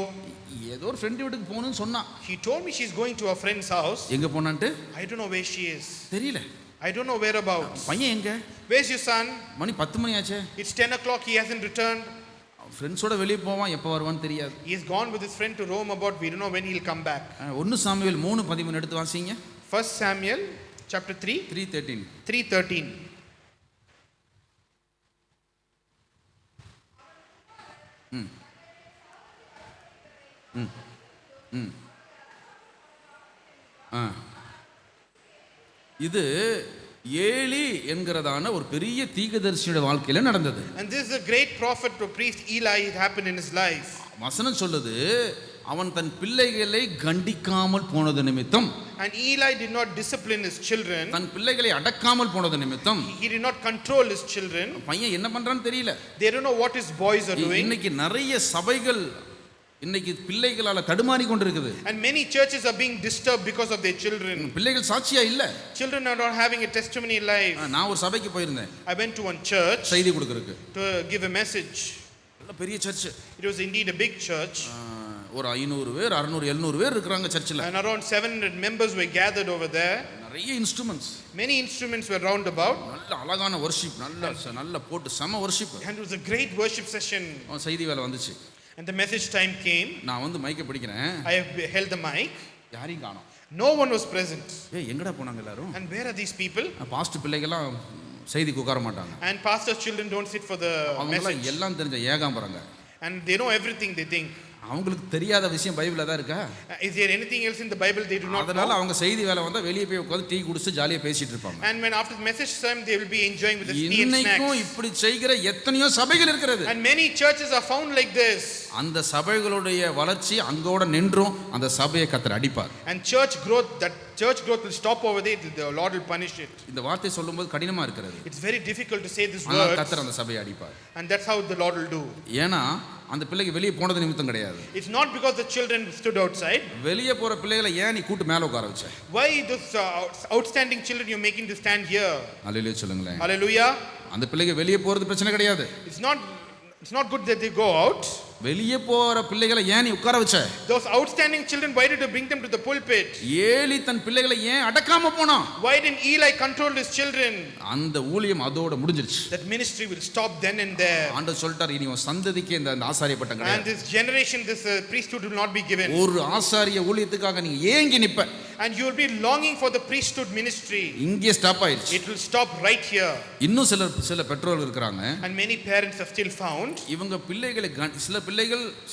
ஏதோ ஒரு ஃப்ரெண்ட் வீட்டுக்கு போணும்னு சொன்னா. He told me she's going to a friend's house. எங்க போனான்ட்டு? I don't know where she is. தெரியல. I don't know whereabouts. பையன் எங்க? Where's your son? மணி 10 மணி ஆச்சு. It's 10 o'clock, he hasn't returned. ஃப்ரெண்ட்ஸோட வெளிய போவான், எப்போ வருவான்னு தெரியாது. He has gone with his friend to roam about, we don't know when he'll come back. 1 Samuel 3:13 எடுத்து வாசிங்க. 1 Samuel chapter 3 3:13. 3:13. இது ஏலி என்கிறதான ஒரு பெரிய தீர்க்கதரிசியோட வாழ்க்கையில நடந்தது. And this is a great prophet or priest Eli, it happened in his life. வசனம் சொல்லுது அவன் தன் பிள்ளைகளை கண்டிக்காமல் போனது நிமித்தம். And Eli did not discipline his children. தன் பிள்ளைகளை அடக்காமல் போனது நிமித்தம். He did not control his children. பையன் என்ன பண்றான்னு தெரியல. They don't know what his boys are doing. இன்னைக்கு நிறைய சபைகள் இன்னைக்கு பிள்ளைகளால தடுமாறி கொண்டிருக்குது. And many churches are being disturbed because of their children. பிள்ளைகள் சாட்சியா இல்ல. Children are not having a testimony in life. நான் ஒரு சபைக்கு போயிருந்தேன். I went to one church செய்தி கொடுக்கிறதுக்கு. to give a message. நல்ல பெரிய search. It was indeed a big church. ஒரு 500 பேர் 600 700 பேர் இருக்காங்க சர்ச்சில். And around 700 members were gathered over there. நிறைய instruments, Many instruments were round about, நல்ல அழகான வர்ஷிப், நல்ல போட்டு செம worship. and it was a great worship session. செய்தி வேலை வந்துச்சு. And the message time came. நான் வந்து மைக்கை பிடிக்கிறேன், I have held the mic. யாரையும் காணோம். No one was present. எங்கடா போனாங்க எல்லாரும்? And where are these people? பாஸ்ட் பிள்ளைகள்லாம் செய்திக்கு உட்கார மாட்டாங்க. And pastor's children don't sit for the message. எல்லாம் தெரிஞ்ச ஏகாம்பரங்க. And they know everything, they think. அவங்களுக்கு தெரியாத விஷயம் பைபிள்ல தான் இருக்கா? Is there anything else in the Bible they do not know? அதனால அவங்க செய்தி வேலை வந்தா வெளியே போய் உட்கார்ந்து டீ குடிச்சு ஜாலியா பேசிட்டு இருப்பாங்க. And when after the message time they will be enjoying with the tea and snacks. இன்னைக்கும் இப்படி செய்கிற எத்தனையோ சபைகள் இருக்கிறது. And many churches are found like this. அந்த சபைகளுடைய வளர்ச்சி அங்கோட நின்றும் அந்த சபையை கர்த்தர் அடிப்பார். And church growth will stop over there, the Lord will punish it. இந்த வார்த்தை சொல்லும்போது கடினமா இருக்கிறது. It's very difficult to say this ஆனா word. கர்த்தர் அந்த சபையை அடிப்பார். And that's how the Lord will do. ஏனா அந்த பிள்ளைக்கு வெளியே போனது நிமித்தம் கிடையாது. It's not because the children stood outside. வெளியே போற பிள்ளைகளை ஏன் நீ கூட்டி மேல உட்கார வச்ச? Why those outstanding children you're making to stand here? ஹalleluya சொல்லுங்களேன். Hallelujah. அந்த பிள்ளைக்கு வெளியே போறது பிரச்சனை கிடையாது. It's not good that they go out. வெளியே போற பிள்ளைகளை ஏன் நீ உட்கார வச்ச? Those outstanding children, why did you bring them to the pulpit? Eli தன் பிள்ளைகளை ஏன் அடக்காம போனான்? Why didn't Eli control his children? அந்த ஊழியம் அதோட முடிஞ்சிருச்சு. That ministry will stop then and there. ஆண்டவர் சொல்லிட்டார், இனி உன் சந்ததிக்கு இந்த ஆசாரிய பட்டம் கிடையாது. And this generation, this priesthood will not be given. ஒரு ஆசாரிய ஊழியத்துக்காக நீ ஏங்கி நிப்ப. And you will be longing for the priesthood ministry. இங்கே ஸ்டாப் ஆயிடுச்சு. It will stop right here. இன்னும் சில பெற்றோர்கள் இருக்காங்க. And many parents are still found. இவங்க பிள்ளைகளை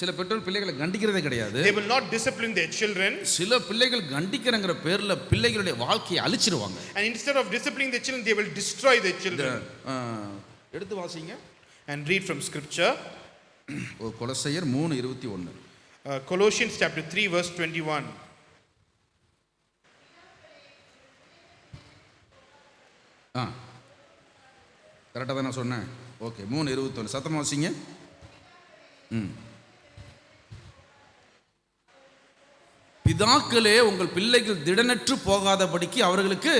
சில பெற்றோர் பிள்ளைகளை கண்டிக்கிறதே கிடையாது. They will not discipline their children. சில பிள்ளைகள் கண்டிக்கிறங்கற பேர்ல பிள்ளைகளுடைய வாழ்க்கையை அழிச்சிடுவாங்க. And instead of disciplining their children, they will destroy their children. எடுத்து வாசிங்க. And read from scripture. கொலோசையர் 3:21. Colossians chapter 3 verse 21. கரெக்டாக தான் நான் சொன்னேன். ஓகே, 3:21 சத்தமாக வாசிங்க. பிதாக்களே உங்கள் பிள்ளைகள் திடனற்று போகாதபடிக்கு அவர்களுக்கு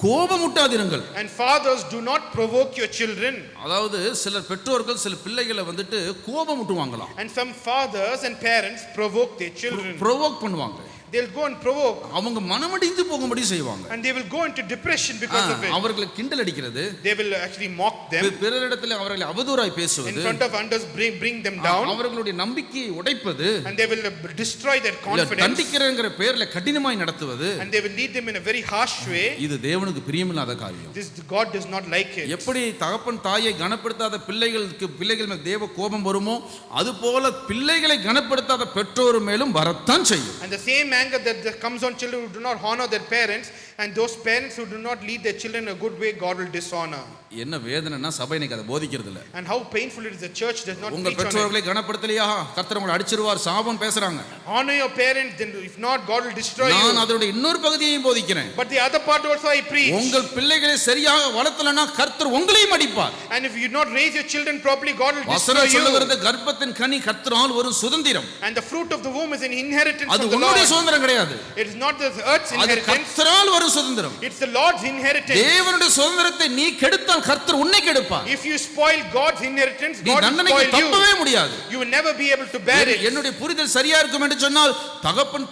கோபமுட்டாதிருங்கள். And fathers, do not provoke your children. அதாவது சில பெற்றோர்கள் சில பிள்ளைகளை வந்துட்டு கோபமுட்டுவாங்களாம். And some fathers and parents provoke their children. Provoke பண்ணுவாங்க. They'll go and provoke. அவங்க மனமடிந்து போகும்படி செய்வாங்க. And they will go into depression because of it. அவர்களை கிண்டல் அடிக்கிறது. They will actually mock them. பிறரிடத்தில் அவர்களை அவதூறாய் பேசுவது. In front of others bring them down. அவர்களுடைய நம்பிக்கையை உடைப்பது. And they will destroy their confidence. தண்டிக்கிறங்கற பேர்ல கடினமாய் நடத்துவது. And they will lead them in a very harsh way. இது தேவனுக்கு பிரியமில்லாத காரியம். This God does not like it. எப்படி தகப்பன் தாயை கனப்படுத்தாத பிள்ளைகள் மேல் தேவ கோபம் வருமோ அதுபோல பிள்ளைகளை கனப்படுத்தாத பெற்றோர் மேலும் வரத்தான் செய்யும். And the same anger that comes on children who do not honor their parents, and those parents who do not lead their children in a good way, God will dishonor. என்ன வேதனைனா சபை இன்னைக்கு அதை போதிக்கிறது இல்ல. And how painful it is, the church does not உங்க preach on it. பெற்றோர்களை கனப்படுத்தலையா கர்த்தர் உங்களை அடிச்சிடுவார் சாபம் பேசுறாங்க. Honor your parents, then if not God will destroy you. நான் அதோட இன்னொரு பகுதியையும் போதிக்கிறேன். But the other part also I preach. உங்கள் பிள்ளைகளை சரியாக வளர்த்தலனா கர்த்தர் உங்களையும் அடிப்பார். And if you not raise your children properly, God will destroy வசனம் you. சொல்லுகிறது கர்ப்பத்தின் கனி கர்த்தரால் ஒரு சுதந்திரம். And the fruit of the womb is an inheritance அது of the Lord. உன்னுடைய சுதந்திரம் கிடையாது. It is not the earth's அது inheritance. கர்த்தரால் ஒரு சுதந்திரம். It's the Lord's inheritance. தேவனுடைய சுதந்திரத்தை நீ கெடுத்தால் கர்த்தர் உன்னை கெடுப்பார். If you spoil God's inheritance, நீ God will தண்டனைக்கு spoil you. தப்பவே முடியாது. You will never be able to bear it. என்னுடைய புரிதல் சரியா இருக்கும் என்று சொன்னால் தகப்பன்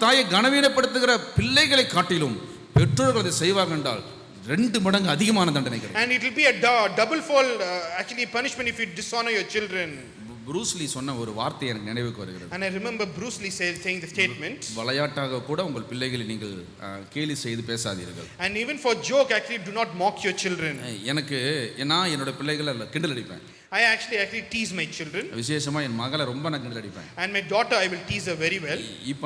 தாயை கனவீனப்படுத்துகிற பிள்ளைகளை காட்டிலும் பெற்றோர்கள் அதை செய்வார்கள் என்றால் 2 மடங்கு அதிகமான தண்டனை கிடைக்கும். And it will be a double fold actually punishment if you dishonor your children. Bruce Lee சொன்ன ஒரு வார்த்தை எனக்கு நினைவுக்கு வருகிறது. And I remember Bruce Lee saying the statement. விளையாட்டாக கூட உங்கள் பிள்ளைகளை நீங்கள் கேலி செய்து பேசாதீர்கள். And even for joke actually do not mock your children. நான் என்னோட பிள்ளைகளை கிண்டல் அடிப்பேன். I actually tease my children. விசேஷமா என் மகளை ரொம்ப நான் கிண்டல் அடிப்பேன். And my daughter I will tease her very well. இப்போ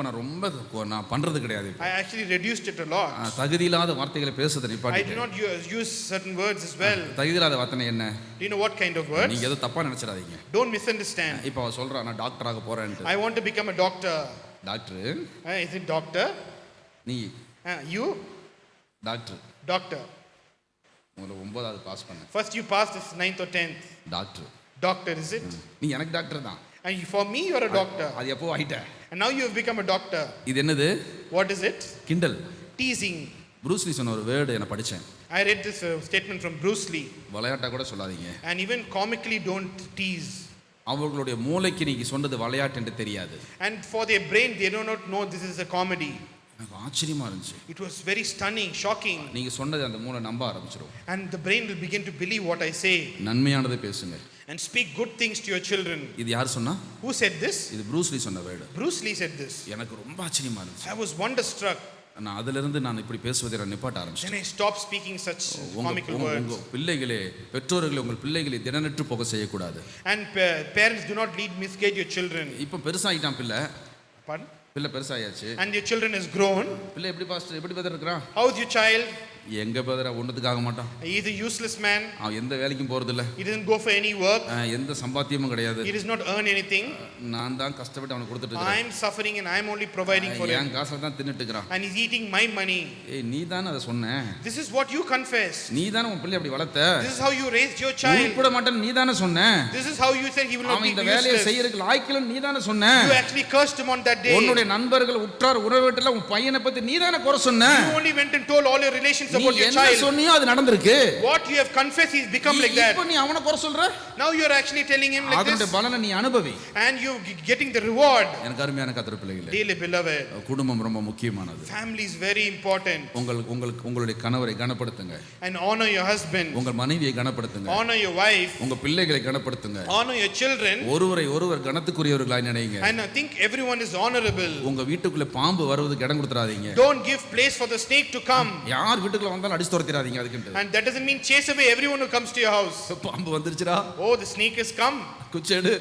நான் பண்றது கிடையாது. I actually reduced it a lot. தகுதியில்லாத வார்த்தைகளை பேசுறது நிப்பாட்டி. I do not use certain words as well. தகுதியில்லாத வார்த்தை என்ன? Do you know what kind of words? நீங்க ஏதோ தப்பா நினைச்சிராதீங்க. Don't misunderstand. இப்போ அவ சொல்றா நான் டாக்டர் ஆக போறேன்னு. I want to become a doctor. Doctor? Is it doctor? நீ? You? டாக்டர். Doctor. முதல்ல 9வது பாஸ் பண்ண. First you passed this 9th or 10th. Doctor. Doctor, is it? நீ எனக்கு டாக்டர் தான். And for me you are a doctor. அது எப்போ ஆயிட்ட? And now you have become a doctor. இது என்னது? What is it? கிண்டல். Teasing. ப்ரூஸ் லீ சொன்ன ஒரு வேர்ட் நான் படிச்சேன். I read this statement from Bruce Lee. விளையாட்டா கூட சொல்லாதீங்க. And even comically don't tease. அவர்களுடைய மூளைக்கு நீங்க சொன்னது விளையாட்டு என்று தெரியாது. And for their brain they do not know this is a comedy. எனக்கு ஆச்சரியமா இருந்துச்சு. It was very stunning, shocking. நீங்க சொன்னது அந்த மூளை நம்ப ஆரம்பிச்சிரும். And the brain will begin to believe what I say. நன்மையானதை பேசுங்க. And speak good things to your children. இது யார் சொன்னா? Who said this? இது ப்ரூஸ் லீ சொன்ன word. Bruce Lee said this. எனக்கு ரொம்ப ஆச்சரியமா இருந்துச்சு. I was wonderstruck. நான் அதிலிருந்து நான் இப்படி பேசுவதை நான் நிப்பாட்ட ஆரம்பிச்சேன். Then I stopped speaking such comical words. உங்க பிள்ளைகளே, பெற்றோர்களே உங்கள் பிள்ளைகளை தினநற்று போக செய்யக்கூடாது. And parents, do not misguide your children. இப்போ பெருசாயிட்டான் பிள்ளை. Pardon? பிள்ளை பெருசாயாச்சு. And your children has grown. பிள்ளை எப்படி பாஸ்டர் எப்படி பதற இருக்கறான்? How is your child? எங்க பதற ஒண்ணுத்துக்காக மாட்டான். He is a useless man. அவன் எந்த வேலைக்கும் போறது இல்ல. He doesn't go for any work. எந்த சம்பாத்தியமும் கிடையாது. He does not earn anything. நான் தான் கஷ்டப்பட்டு அவனுக்கு கொடுத்துட்டு இருக்கேன். I am suffering and I am only providing for him. என் காசுல தான் தின்னுட்டு இருக்கான். And he's eating my money. ஏய் நீ தான அத சொன்ன. This is what you confess. நீ தான உன் பிள்ளை அப்படி வளர்த்த. This is how you raised your child. உருப்பட மாட்டேன் நீ தான சொன்ன. This is how you said he will not அவன் be இந்த வேலையை useless. செய்யறதுக்கு லாயக்கில்லை நீ தான சொன்ன. You actually cursed him on that day. உன்னுடைய நண்பர்கள் உற்றார் உறவினர்கள் உன் பையனை பத்தி நீ தான குறை சொன்ன. You only went and told all your relations நீ about your என்ன child. சொன்னியோ அது நடந்திருக்கு. What you have confessed, he's become like that. இப்போ நீ அவனை குறை சொல்ற. Now you are actually telling him like அதோட this. பலனை நீ அனுபவி. And you getting the reward. எனக்கு அருமையான கர்த்தர் பிள்ளைகளே. Dearly beloved. குடும்பம் ரொம்ப முக்கியமானது. Family is very important. உங்களுடைய கணவரை கனப்படுத்துங்க. And honor your husband. உங்கள் மனைவியை கனப்படுத்துங்க. Honor your wife. உங்க பிள்ளைகளை கனப்படுத்துங்க. Honor your children. ஒருவர் கனத்துக்குரியவர்களாய் நினைங்க. And I think everyone is honorable. உங்க வீட்டுக்குள்ள பாம்பு வருவதுக்கு இடம் கொடுத்துறாதீங்க. Don't give place for the snake to come. யார் வீட்டுக்குள்ள வந்தாலும் அடிச்சு துரத்திராதீங்க அதுக்கு. And that doesn't mean chase away everyone who comes to your house. பாம்பு வந்துருச்சுடா. Oh, the snake has come. குச்சேடு.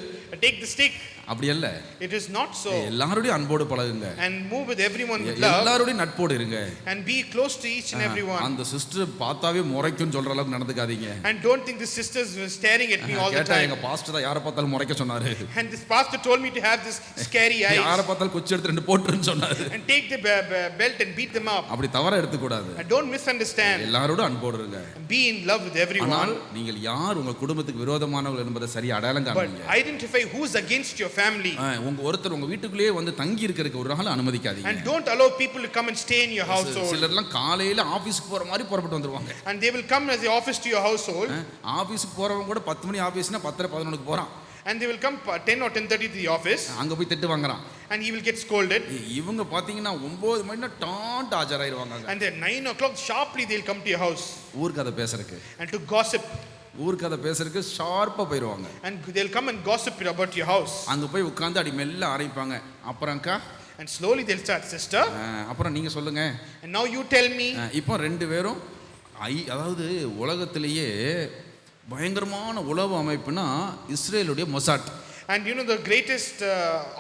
Take the stick. அப்படி அல்ல. It is not so. எல்லாரோடையும் அன்போடு பழகுங்க. And move with everyone with love. எல்லாரோடையும் நட்போடு இருங்க. And be close to each and everyone. அந்த sister பார்த்தாவே முறைக்குன்னு சொல்ற அளவுக்கு நடந்துக்காதீங்க. And don't think the sisters were staring at me all the கேட்டா time. எங்க பாஸ்டர் தான் யாரை பார்த்தாலும் முறைக்க சொன்னாரு. And this pastor told me to have this scary eyes. யாரை பார்த்தாலும் குச்சி எடுத்து ரெண்டு போட்டுன்னு சொன்னாரு. And take the belt and beat them up. அப்படி தவற எடுத்து கூடாது. And don't misunderstand. எல்லாரோடும் அன்போடு இருங்க. Be in love with everyone. ஆனால் நீங்கள் யார் உங்க குடும்பத்துக்கு விரோதமானவர்கள் என்பதை சரி அடையாளம் காண்பீங்க. But identify who's against your family. ஒருத்தர் உங்க வீட்டுக்குள்ளேயே வந்து தங்கி இருக்கிறதுக்கு ஒரு நாள் அனுமதிக்காதீங்க. And don't allow people to come and stay in your household. சிலர்லாம் காலையில ஆபீஸ்க்கு போற மாதிரி புறப்பட்டு வந்துருவாங்க. And they will come as the office to your household. ஆபீஸ்க்கு போறவங்க கூட 10 மணி ஆபீஸ்னா 10:11 போறான். And they will come 10 or 10:30 to the office. அங்க போய் திட்டு வாங்குறான். And he will get scolded. இவங்க பாத்தீங்கன்னா 9 மணினா டாண்ட் ஆஜராயிருவாங்க. And then 9 o'clock sharply they'll come to your house. ஊர் கதை பேசறதுக்கு. And to gossip. ஊர் கதை பேசறதுக்கு ஷார்ப்பா போயிடுவாங்க. And they'll come and gossip about your house. அங்க போய் உட்கார்ந்து அடி மெல்ல ஆரம்பிப்பாங்க. அப்புறம்க்கா And slowly they'll start, sister. அப்புறம் நீங்க சொல்லுங்க. And now you tell me. இப்போ ரெண்டு பேரும் அதாவது உலகத்திலேயே பயங்கரமான உளவு அமைப்புனா இஸ்ரேலுடைய Mossad. And you know the greatest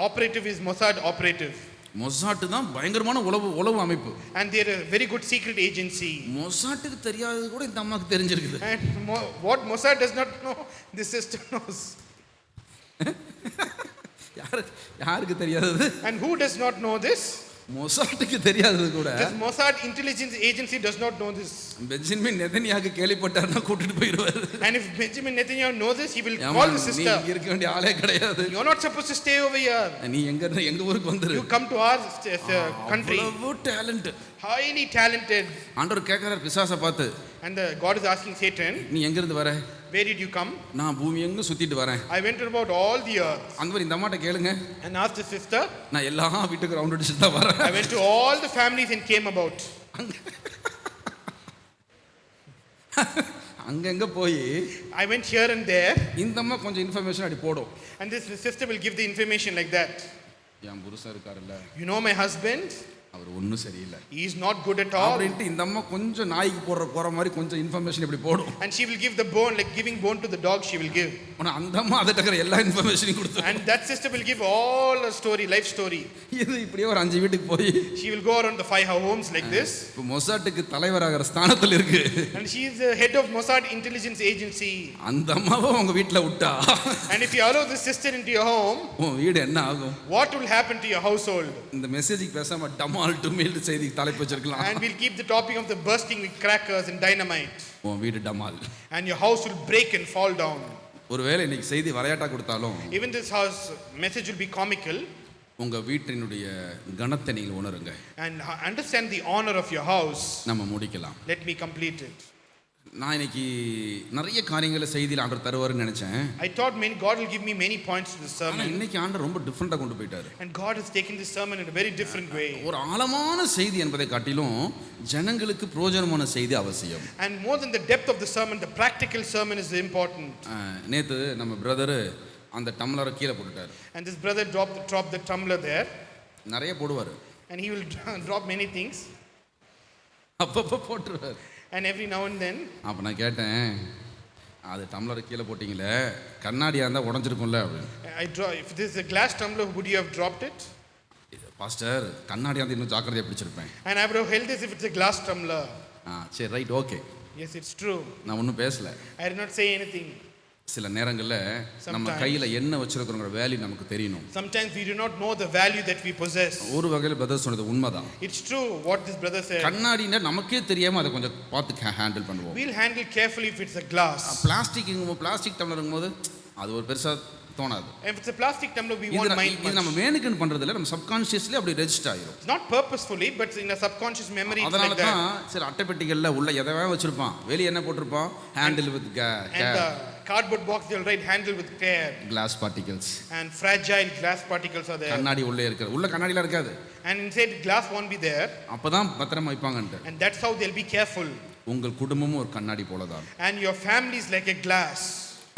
operative is Mossad operative. Mossad தான் பயங்கரமான உளவு அமைப்பு. And they are a very good secret agency. மொசாட்டுக்கு தெரியாதது கூட இந்த அம்மாக்கு தெரிஞ்சிருக்குது. And what Mossad does not know, this sister knows. யாருக்கு தெரியாதது? And who does not know this? மொசாட்டுக்கு தெரியாதது கூட. This Mossad intelligence agency does not know this. Benjamin Netanyahu கேள்விப்பட்டார்னா கூட்டிட்டு போயிடுவார். And if Benjamin Netanyahu knows this, he will call the sister. நீ இருக்க வேண்டிய ஆளே கிடையாது. You are not supposed to stay over here. நீ எங்க ஊருக்கு வந்துரு. You come to our country. அவ்வளவு டாலன்ட். Highly talented. ஆண்டவர் கேக்குறார் பிசாசை பார்த்து. And God is asking Satan, நீ எங்க இருந்து வர? Where did you come? நான் பூமி எங்க சுத்திட்டு வரேன். I went about all the earth. அங்க இந்த அம்மாட்ட கேளுங்க. And asked the sister, நான் எல்லா வீட்டுக்கு ரவுண்ட் அடிச்சிட்டு தான் வரேன். I went to all the families and came about. அங்கங்க போய் I went here and there. இந்த அம்மா கொஞ்சம் இன்ஃபர்மேஷன் அடி போடும். And this sister will give the information like that. என் புருஷன் இருக்காருல்ல. You know my husband? அவர் ஒன்றும் சரியில்லை. He is not good at all. அப்படின்ட்டு இந்த அம்மா கொஞ்சம் நாய்க்கு போற மாதிரி கொஞ்சம் இன்ஃபர்மேஷன் இப்படி போடும். And she will give the bone, like giving bone to the dog, she will give. ஆனா அந்த அம்மா அதை டக்கற எல்லா இன்ஃபர்மேஷனையும் கொடுத்து. And that sister will give all a story, life story. இது இப்படியே ஒரு 5 வீட்டுக்கு போய் She will go around the 5 homes like this. இப்போ மொசாட்டுக்கு தலைவராகிற ஸ்தானத்துல இருக்கு. And she is the head of Mossad intelligence agency. அந்த அம்மாவை உங்க வீட்ல விட்டா. And if you allow this sister into your home, உன் வீடு என்ன ஆகும்? what will happen to your household? இந்த மெசேஜ்க்கு பேசாம டமால் டுமில் செய்தி தலைப்பு வச்சிருக்கலாம். And we'll keep the topic of the bursting with crackers and dynamite. உன் வீடு டமால். And your house will break and fall down. ஒருவேளை இன்னைக்கு செய்தி வரையாட்டா கொடுத்தாலும் even this house message will be comical. உங்க வீட்டினுடைய கனத்தை நீங்கள் உணருங்க. And understand the honor of your house. நம்ம முடிக்கலாம். Let me complete it. நான் இன்னைக்கு நிறைய காரியங்களை செய்தியில் ஆண்டவர் தருவாருன்னு நினைச்சேன். I thought God will give me many points to this ஆனா sermon. இன்னைக்கு ஆண்டவர் ரொம்ப டிஃப்ரெண்டா கொண்டு போயிட்டாரு. And God has taken this sermon in a very different way. ஒரு ஆழமான செய்தி என்பதை காட்டிலும் ஜனங்களுக்கு பிரயோஜனமான செய்தி அவசியம். And more than the depth of the sermon, the practical sermon is important. நேத்து நம்ம பிரதர் அந்த டம்ளரை கீழே போட்டுட்டாரு. And this brother dropped the tumbler there. நிறைய போடுவாரு. And he will drop many things. அப்பப்போ போட்டுருவாரு. And every now and then. அப்போ நான் கேட்டேன், அது டம்ளரை கீழே போட்டிங்களே, கண்ணாடியாக இருந்தால் உடஞ்சிருக்கும்ல அப்படின்னு. If this is a glass tumbler, would you have dropped it? Pastor, கண்ணாடியாக இருந்தால் இன்னும் ஜாக்கிரதையாக பிடிச்சிருப்பேன். And I would have held this if it's a glass tumbler. சரி, right, okay. Yes, it's true. நான் ஒன்றும் பேசல. I did not say anything. சில நேரங்களில் நம்ம கையில் என்ன வச்சிருக்கிறோங்கிற வேல்யூ நமக்கு தெரியணும். Sometimes we do not know the value that we possess. ஒரு வகையில் பிரதர் சொன்னது உண்மைதான். It's true what this brother said. கண்ணாடினா நமக்கே தெரியாம அதை கொஞ்சம் பார்த்து ஹேண்டில் பண்ணுவோம். We'll handle carefully if it's a glass. Plastic டம்ளருங்கும் போது அது ஒரு பெருசா தோணாது. If it's a plastic tumbler, we won't mind much. இது நம்ம வேணுக்குன்னு பண்றது இல்ல, நம்ம சப்கான்ஷியஸ்லி அப்படி ரெஜிஸ்டர் ஆயிரும். It's not purposefully, but in a subconscious memory it's like that. அதனால தான் சில அட்டைப்பெட்டிகள்ல உள்ள எதவே வச்சிருப்பான், வெளிய என்ன போட்டுருப்பான், handle with and the cardboard box they'll write handle with care. Glass particles. And fragile glass particles are there. கண்ணாடி உள்ளே இருக்கு, உள்ள கண்ணாடில இருக்காது. And inside glass won't be there. அப்பதான் பத்திரமா வைப்பாங்கன்ட்டு. And that's how they'll be careful. உங்கள் குடும்பமும் ஒரு கண்ணாடி போலதான். And your family is like a glass.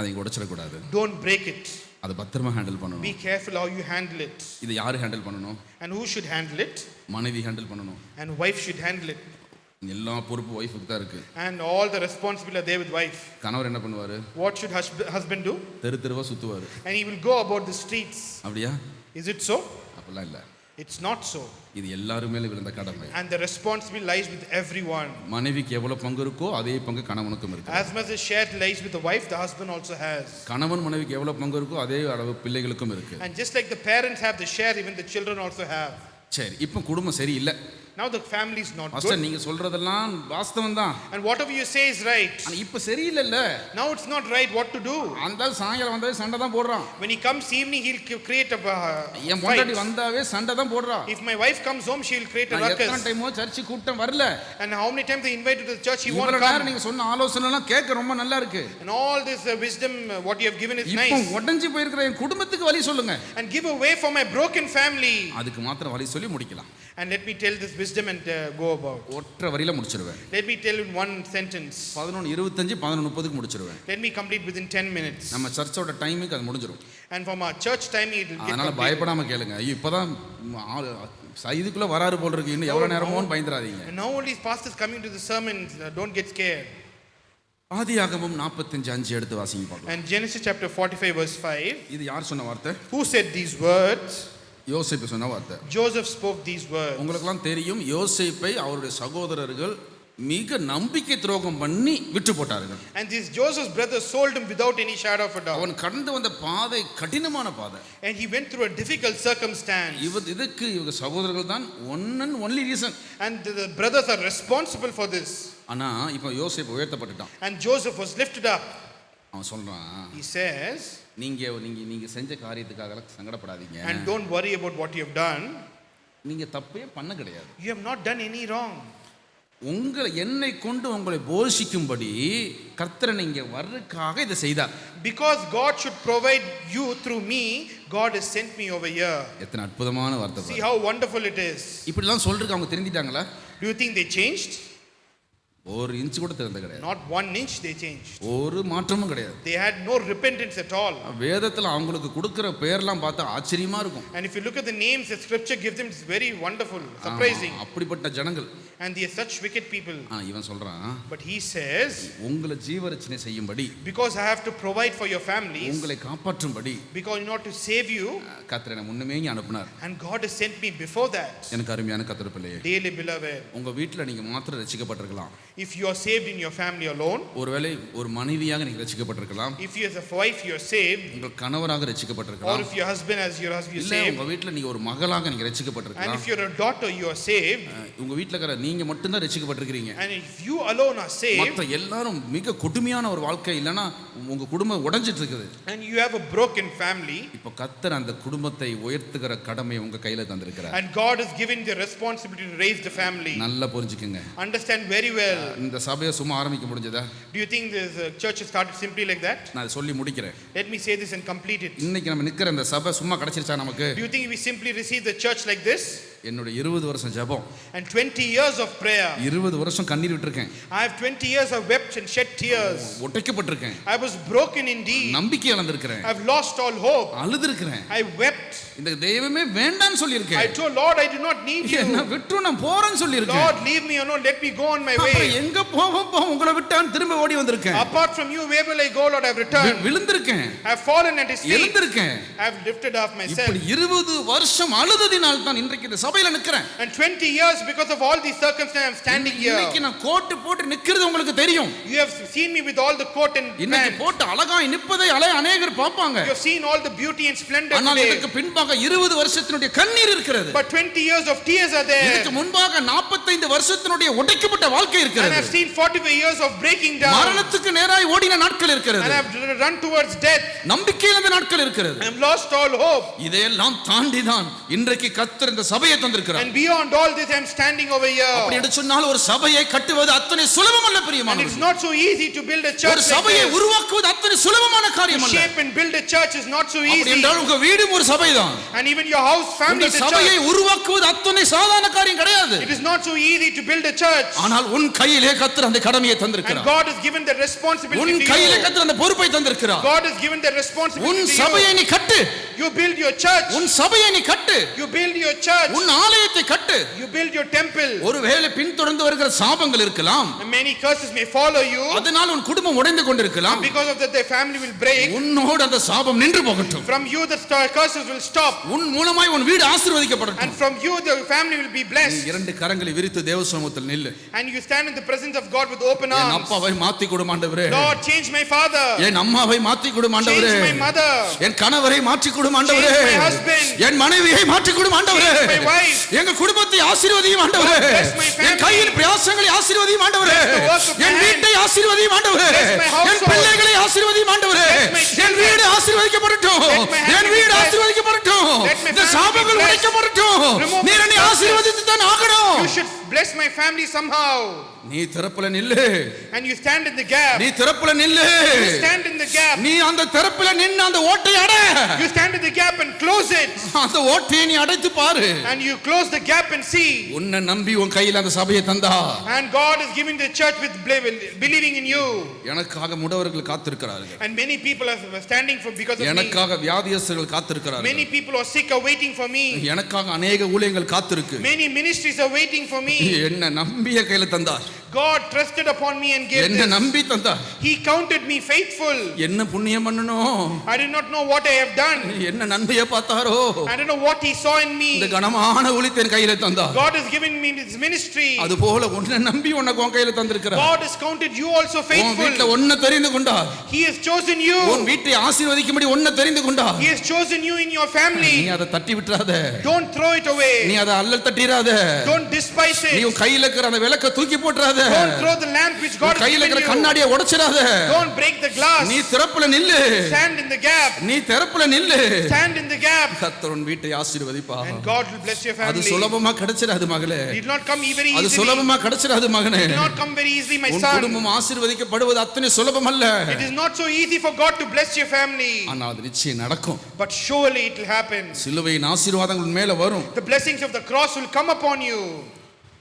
அதை உடைச்சிட கூடாது. Don't break it. அது பத்திரமா ஹேண்டில் பண்ணணும். Be careful how you handle it. இது யாரு ஹேண்டில் பண்ணணும்? And who should handle it? மனைவி ஹேண்டில் பண்ணணும். And wife should handle it. எல்லா பொறுப்பு வைஃப்க்கு தான் இருக்கு. And all the responsibility are there with wife. கணவர் என்ன பண்ணுவாரு? What should husband do? தெருவா சுத்துவாரு. And he will go about the streets. அப்படியா? Is it so? அப்பலாம் இல்ல. It's not so. இது எல்லாரும் மேல விழுந்த கடமை. And the responsibility lies with everyone. மனைவிக்கு எவ்வளவு பங்கு இருக்கோ அதே பங்கு கணவனுக்கும் இருக்கு. As much as share lies with the wife, the husband also has. கணவன் மனைவிக்கு எவ்வளவு பங்கு இருக்கோ அதே அளவு பிள்ளைகளுக்கும் இருக்கு. And just like the parents have the share, even the children also have. சரி, இப்போ குடும்பம் சரியில்லை. Now the family is not master, good. நீங்க சொல்றதெல்லாம் வாஸ்தவம் தான். And whatever you say is right. ஆனா இப்போ சரியில்லைல்ல. Now it's not right. What to do? அந்த சாயங்காலம் வந்தாவே சண்டை தான் போடுறான். When he comes evening, he'll create a என் பொண்டாட்டி வந்தாவே சண்டை தான் போடுறான். If my wife comes home, she will create a ruckus. எத்தனை டைமோ சர்ச்சு கூட்டம் வரல. And how many times they invite to the church, he won't இவ்வளவு come. நீங்க சொன்ன ஆலோசனை எல்லாம் கேட்க ரொம்ப நல்லா இருக்கு. And all this wisdom what you have given is இப்போ nice. உடைஞ்சு போயிருக்கிற என் குடும்பத்துக்கு வழி சொல்லுங்க. And give a way for my broken family. அதுக்கு மாத்திரம் வழி சொல்லி முடிக்கலாம். And let me tell this wisdom and go about. ஒற்றை வரியில முடிச்சிருவேன். Let me tell in one sentence. 11:25 11:30க்கு முடிச்சிருவேன். Let me complete within 10 minutes. நம்ம சர்ச்சோட டைமுக்கு அது முடிஞ்சிரும். And from our church timing it will get அதனால பயப்படாம கேளுங்க. ஐயோ இப்போதான் இதுக்குள்ள வராரு போல இருக்கு, இன்னும் எவ்வளவு நேரமோன்னு பயந்துறாதீங்க. And now only pastors coming to the sermons, don't get scared. ஆதியாகமம் 45:5 எடுத்து வாசிங்க பார்க்கலாம். And Genesis chapter 45 verse 5. இது யார் சொன்ன வார்த்தை? Who said these words? யோசேப்பு சொன்ன வார்த்தை. Joseph spoke these words. உங்களுக்கெல்லாம் தெரியும், யோசேப்பை அவருடைய சகோதரர்கள் மிக நம்பிக்கை துரோகம் பண்ணி விட்டு போட்டார்கள். And this Joseph's brothers sold him without any shadow of a doubt. அவன் கடந்து வந்த பாதை கடினமான பாதை. And he went through a difficult circumstance. இதுக்கு இவங்க சகோதரர்கள் தான் one and only reason. And the brothers are responsible for this. ஆனா இப்போ யோசேப்பு உயர்த்தப்பட்டுட்டான். And Joseph was lifted up. அவன் சொல்றான், He says, நீங்க செஞ்ச காரியத்துக்காக சங்கடப்படாதீங்க. and don't worry about what you have done. நீங்க தப்பே பண்ண கிடையாது. You have not done any wrong. என்னை கொண்டு உங்களை போஷிக்கும்படி கர்த்தர் நீங்க வர்றதுக்காக இதை செய்தார். Because God should provide you through me, God has sent me over here. எத்தனை அற்புதமான வார்த்தை. See how wonderful it is. இப்படிலாம் சொல்றதுக்கு அவங்க தெரிஞ்சிட்டாங்களா? Do you think they changed? ஒரு இன்ச் கூட தெரிந்த கிடையாது. Not 1 inch they changed. ஒரு மாற்றமும் கிடையாது. They had no repentance at all. வேதத்துல அவங்களுக்கு கொடுக்கிற பேர்லாம் பார்த்தா ஆச்சரியமா இருக்கும். And if you look at the names that scripture gives them, it's very wonderful, surprising. அப்படிப்பட்ட ஜனங்கள். And they are such wicked people. இவன் சொல்றான், But he says, உங்களை ஜீவரட்சணை செய்யும்படி, because I have to provide for your families, உங்களை காப்பாற்றும்படி, because in order to save you, கர்த்தர் என்னை முன்னமே இங்க அனுப்புனார். and God has sent me before that. எனக்கு அருமையான கர்த்தர் பிள்ளையே, Dearly beloved, உங்க வீட்ல நீங்க மாத்திரம் ரட்சிக்கப்பட்டிருக்கலாம். if you are saved in your family alone, ஒருவேளை ஒரு மனைவியாக நீங்க ரட்சிக்கப்பட்டிருக்கலாம். if you as a wife you are saved, உங்கள் கணவராக ரட்சிக்கப்பட்டிருக்கலாம். or if your husband as your husband you இல்ல saved, உங்க வீட்ல நீங்க ஒரு மகளாக நீங்க and ரட்சிக்கப்பட்டிருக்கலாம். if you're a daughter you are saved, உங்க வீட்ல இருக்கிற நீங்க மட்டும் தான் ரட்சிக்கப்பட்டிருக்கீங்க. and if you alone are saved, மற்ற எல்லாரும் மிக கொடுமையான ஒரு வாழ்க்கை இல்லனா உங்க குடும்பம் உடைஞ்சிட்டு இருக்குது. and you have a broken family, இப்போ கர்த்தர் அந்த குடும்பத்தை உயர்த்துகிற கடமையை உங்க கையில தந்திருக்கிறார். and God has given the responsibility to raise the family. நல்லா புரிஞ்சுக்கங்க. Understand very well. இந்த சபையை சும்மா ஆரம்பிக்க முடிஞ்சதா? Do you think this church has started simply like that? நான் சொல்லி முடிக்கிறேன். Let me say this and complete it. இன்னைக்கு நம்ம நிக்கிற இந்த சபை சும்மா கிடைச்சிருச்சா நமக்கு? Do you think we simply receive the church like this? என்னோட 20 வருஷம் ஜெபம் and 20 years of prayer, 20 வருஷம் கண்ணீர் விட்டுருக்கேன். I have 20 years of wept and shed tears. ஒட்டைக்கப்பட்டிருக்கேன். I was broken indeed. நம்பிக்கை இழந்திருக்கிறேன். I have lost all hope. அழுதுருக்கிறேன். I wept. இந்த தெய்வமே வேண்டாம்னு சொல்லியிருக்கேன். I told Lord, I do not need you. என்ன விட்டு நான் போறேன்னு சொல்லியிருக்கேன். Lord, leave me alone, let me go on my way. அப்புறம் எங்க போவோம் உங்களை விட்டான் திரும்ப ஓடி வந்திருக்கேன். Apart from you, where will I go, Lord? I have returned. விழுந்திருக்கேன். I have fallen at his feet. எழுந்திருக்கேன். I have lifted up myself. இப்படி 20 வருஷம் அழுததினால் தான் இன்றைக்கு இந்த சபையில நிக்கிறேன். And 20 years because of all these circumstances I am standing here. இன்னைக்கு நான் code போட்டு நிக்கிறது உங்களுக்கு தெரியும். You have seen me with all the coat and இன்னைக்கு போட்டு அழகாய் நிப்பதை அநேகர் பாப்பாங்க. You have seen all the beauty and splendor ஆனால் today. இதுக்கு பின்பாக 20 வருஷத்தினுடைய கண்ணீர் இருக்கிறது. But 20 years of tears are there. இதுக்கு முன்பாக 45 வருஷத்தினுடைய உடைக்கப்பட்ட வாழ்க்கை இருக்கிறது. And I have seen 45 years of breaking down. மரணத்துக்கு நேராய் ஓடின நாட்கள் இருக்கிறது. And I have run towards death. நம்பிக்கை இழந்த நாட்கள் இருக்கிறது. I have lost all hope. இதையெல்லாம் தாண்டி தான் இன்றைக்கு கர்த்தர் இந்த சபையை தந்திருக்கிறார். And beyond all this I am standing over here. அப்படி என்று சொன்னால் ஒரு சபையை கட்டுவது அத்தனை சுலபமல்ல And பிரியமானவர்களே. it's not so easy to build a church. ஒரு சபையை உருவாக்குவது அத்தனை சுலபமான காரியம் To அல்ல. shape and build a church is not so அப்படி easy. என்றால் உங்க வீடும் ஒரு சபைதான். And even your house family இந்த is a சபையை church. உருவாக்குவது அத்தனை சாதாரண காரியம் கிடையாது. It is not so easy to build a church. ஆனால் உன் கையிலே கர்த்தர் அந்த கடமையை And தந்திருக்கிறார். God has given the responsibility உன் to கையிலே you. கர்த்தர் அந்த பொறுப்பை தந்திருக்கிறார். God has given the உன் responsibility to சபையை you. நீ கட்டு. You build your church. உன் சபையை நீ கட்டு. You build your church. உன் ஆலயத்தை கட்டு. You build your temple. ஒருவேளை பின்தொடர்ந்து வருகிற சாபங்கள் இருக்கலாம். And many curses may follow you. அதனால் உன் குடும்பம் உடைந்து கொண்டிருக்கலாம். Because of that their family will break. உன்னோடு அந்த சாபம் நின்று போகட்டும். From you the curses will stop. உன் மூலமாய் உன் வீடு ஆசீர்வதிக்கப்படட்டும். And from you the family will be blessed. இரண்டு கரங்களை விரித்து தேவ சமூகத்தில் நில்லு. And you stand in the presence of God with open N arms. அப்பாவை மாத்தி கொடு ஆண்டவரே. Lord, change my father. என் அம்மாவை மாத்தி கொடு ஆண்டவரே. Change my mother. என் கணவரை மாற்றி கொடு ஆண்டவரே. Change my husband. என் மனைவியை மாற்றி கொடு ஆண்டவரே. Change my wife. எங்க குடும்பத்தை ஆசீர்வதியும் ஆண்டவரே. Bless my family. என் கையின் பிரயாசங்களை ஆசீர்வதியும் ஆண்டவரே. Bless the work of my N hand. வீட்டை ஆசீர்வதியும் ஆண்டவரே. Bless my household. என் பிள்ளைகளை ஆசீர்வதியும் ஆண்டவரே. Bless my children. என் வீடு ஆசீர்வதிக்கப்படட்டும். Let my hand N be வீடு blessed. ஆசீர்வதிக்கப்படட்டும். Let my இந்த family be சாபங்கள் blessed. உடைக்கப்படட்டும். Remove நீர் என்னை my ஆசீர்வதித்து தான் ஆகணும். You should bless my family somehow. நீ திறப்புல நில்லு. And you stand in the gap. நீ திறப்புல நில்லு. You stand in the gap. நீ அந்த திறப்புல நின்னு அந்த ஓட்டையை அடை. You stand in the gap and close it. அந்த ஓட்டையை நீ அடைத்து பாரு. And you close the gap and see. உன்னை நம்பி உன் கையில அந்த சபையை தந்தா. And God is giving the church with believing in you. எனக்காக முடவர்கள் காத்திருக்கிறார்கள். And many people are standing for because of me. எனக்காக வியாதியஸ்தர்கள் காத்திருக்கிறார்கள். Many people are sick are waiting for me. எனக்காக அநேக ஊழியங்கள் காத்திருக்கு. Many ministries are waiting for me. என்ன நம்பிய கையில தந்தார். God trusted upon me and gave என்ன this. நம்பி தந்தார். He counted me faithful. என்ன புண்ணியம் பண்ணணும். I did not know what I have done. என்ன நன்மையை பார்த்தாரோ. I don't know what he saw in me. இந்த கனமான ஊழியத்தின் கையில தந்தார். God has given me this ministry. அதுபோல உன்னை நம்பி உனக்கு உன் கையில தந்திருக்கிறார். God has counted you also உன் faithful. வீட்ல உன்னை தெரிந்து கொண்டார். He has chosen you. உன் வீட்டை ஆசீர்வதிக்கும்படி உன்னை தெரிந்து கொண்டார். He has chosen you in your family. நீ அதை தட்டி விட்டுறாத. Don't throw it away. நீ அதை அல்லல் தட்டிராத. Don't despise நீ it. உன் கையில இருக்கிற அந்த விளக்க தூக்கி போட்டுறாத. Don't throw the lamp which God has கையில given இருக்கிற you. கண்ணாடியை உடைச்சிராத. Don't break the glass. நீ திறப்புல நில்லு. Stand in the gap. நீ திறப்புல நில்லு. Stand in the gap. கர்த்தர் உன் வீட்டை ஆசீர்வதிப்பா. And God will bless your அது family. சுலபமா கிடைச்சிராது மகளே. It did not come very அது easily. சுலபமா கிடைச்சிராது மகனே. It did not come very easily, my உன் son. குடும்பம் ஆசீர்வதிக்கப்படுவது அத்தனை சுலபம் அல்ல. It is not so easy for God to bless your family. ஆனா அது நிச்சயம் நடக்கும். But surely it will happen. சிலுவையின் ஆசீர்வாதங்கள் உன் மேல வரும். The blessings of the cross will come upon you.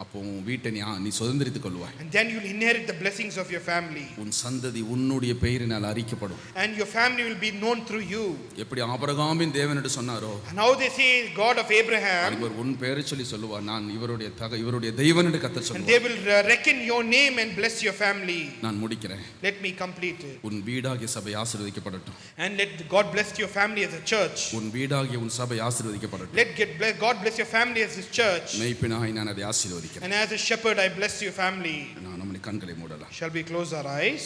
அப்போ உன் வீட்டை நீ சுதந்திரித்துக் கொள்வாய். And then you will inherit the blessings of your family. உன் சந்ததி உன்னுடைய பெயரினால் அறிக்கப்படும். And your family will be known through you. எப்படி ஆபிரகாமின் தேவன் என்று சொன்னாரோ. And how they say God of Abraham. அவர் உன் பெயரை சொல்லி சொல்லுவார். நான் இவருடைய தெய்வன் என்று கர்த்தர் And சொல்லுவார். they will reckon your name and bless your family. நான் முடிக்கிறேன். Let me complete it. உன் வீடாகிய சபை ஆசீர்வதிக்கப்படட்டும். And let God bless your family as a church. உன் வீடாகிய உன் சபை ஆசீர்வதிக்கப்படட்டும். God bless your family as his church. மேய்ப்பனாய் நான் அதை ஆசீர்வதிக்கிறேன். And as a shepherd I bless your family. நான் நம்முடைய கண்களை மூடலாம். Shall we close our eyes?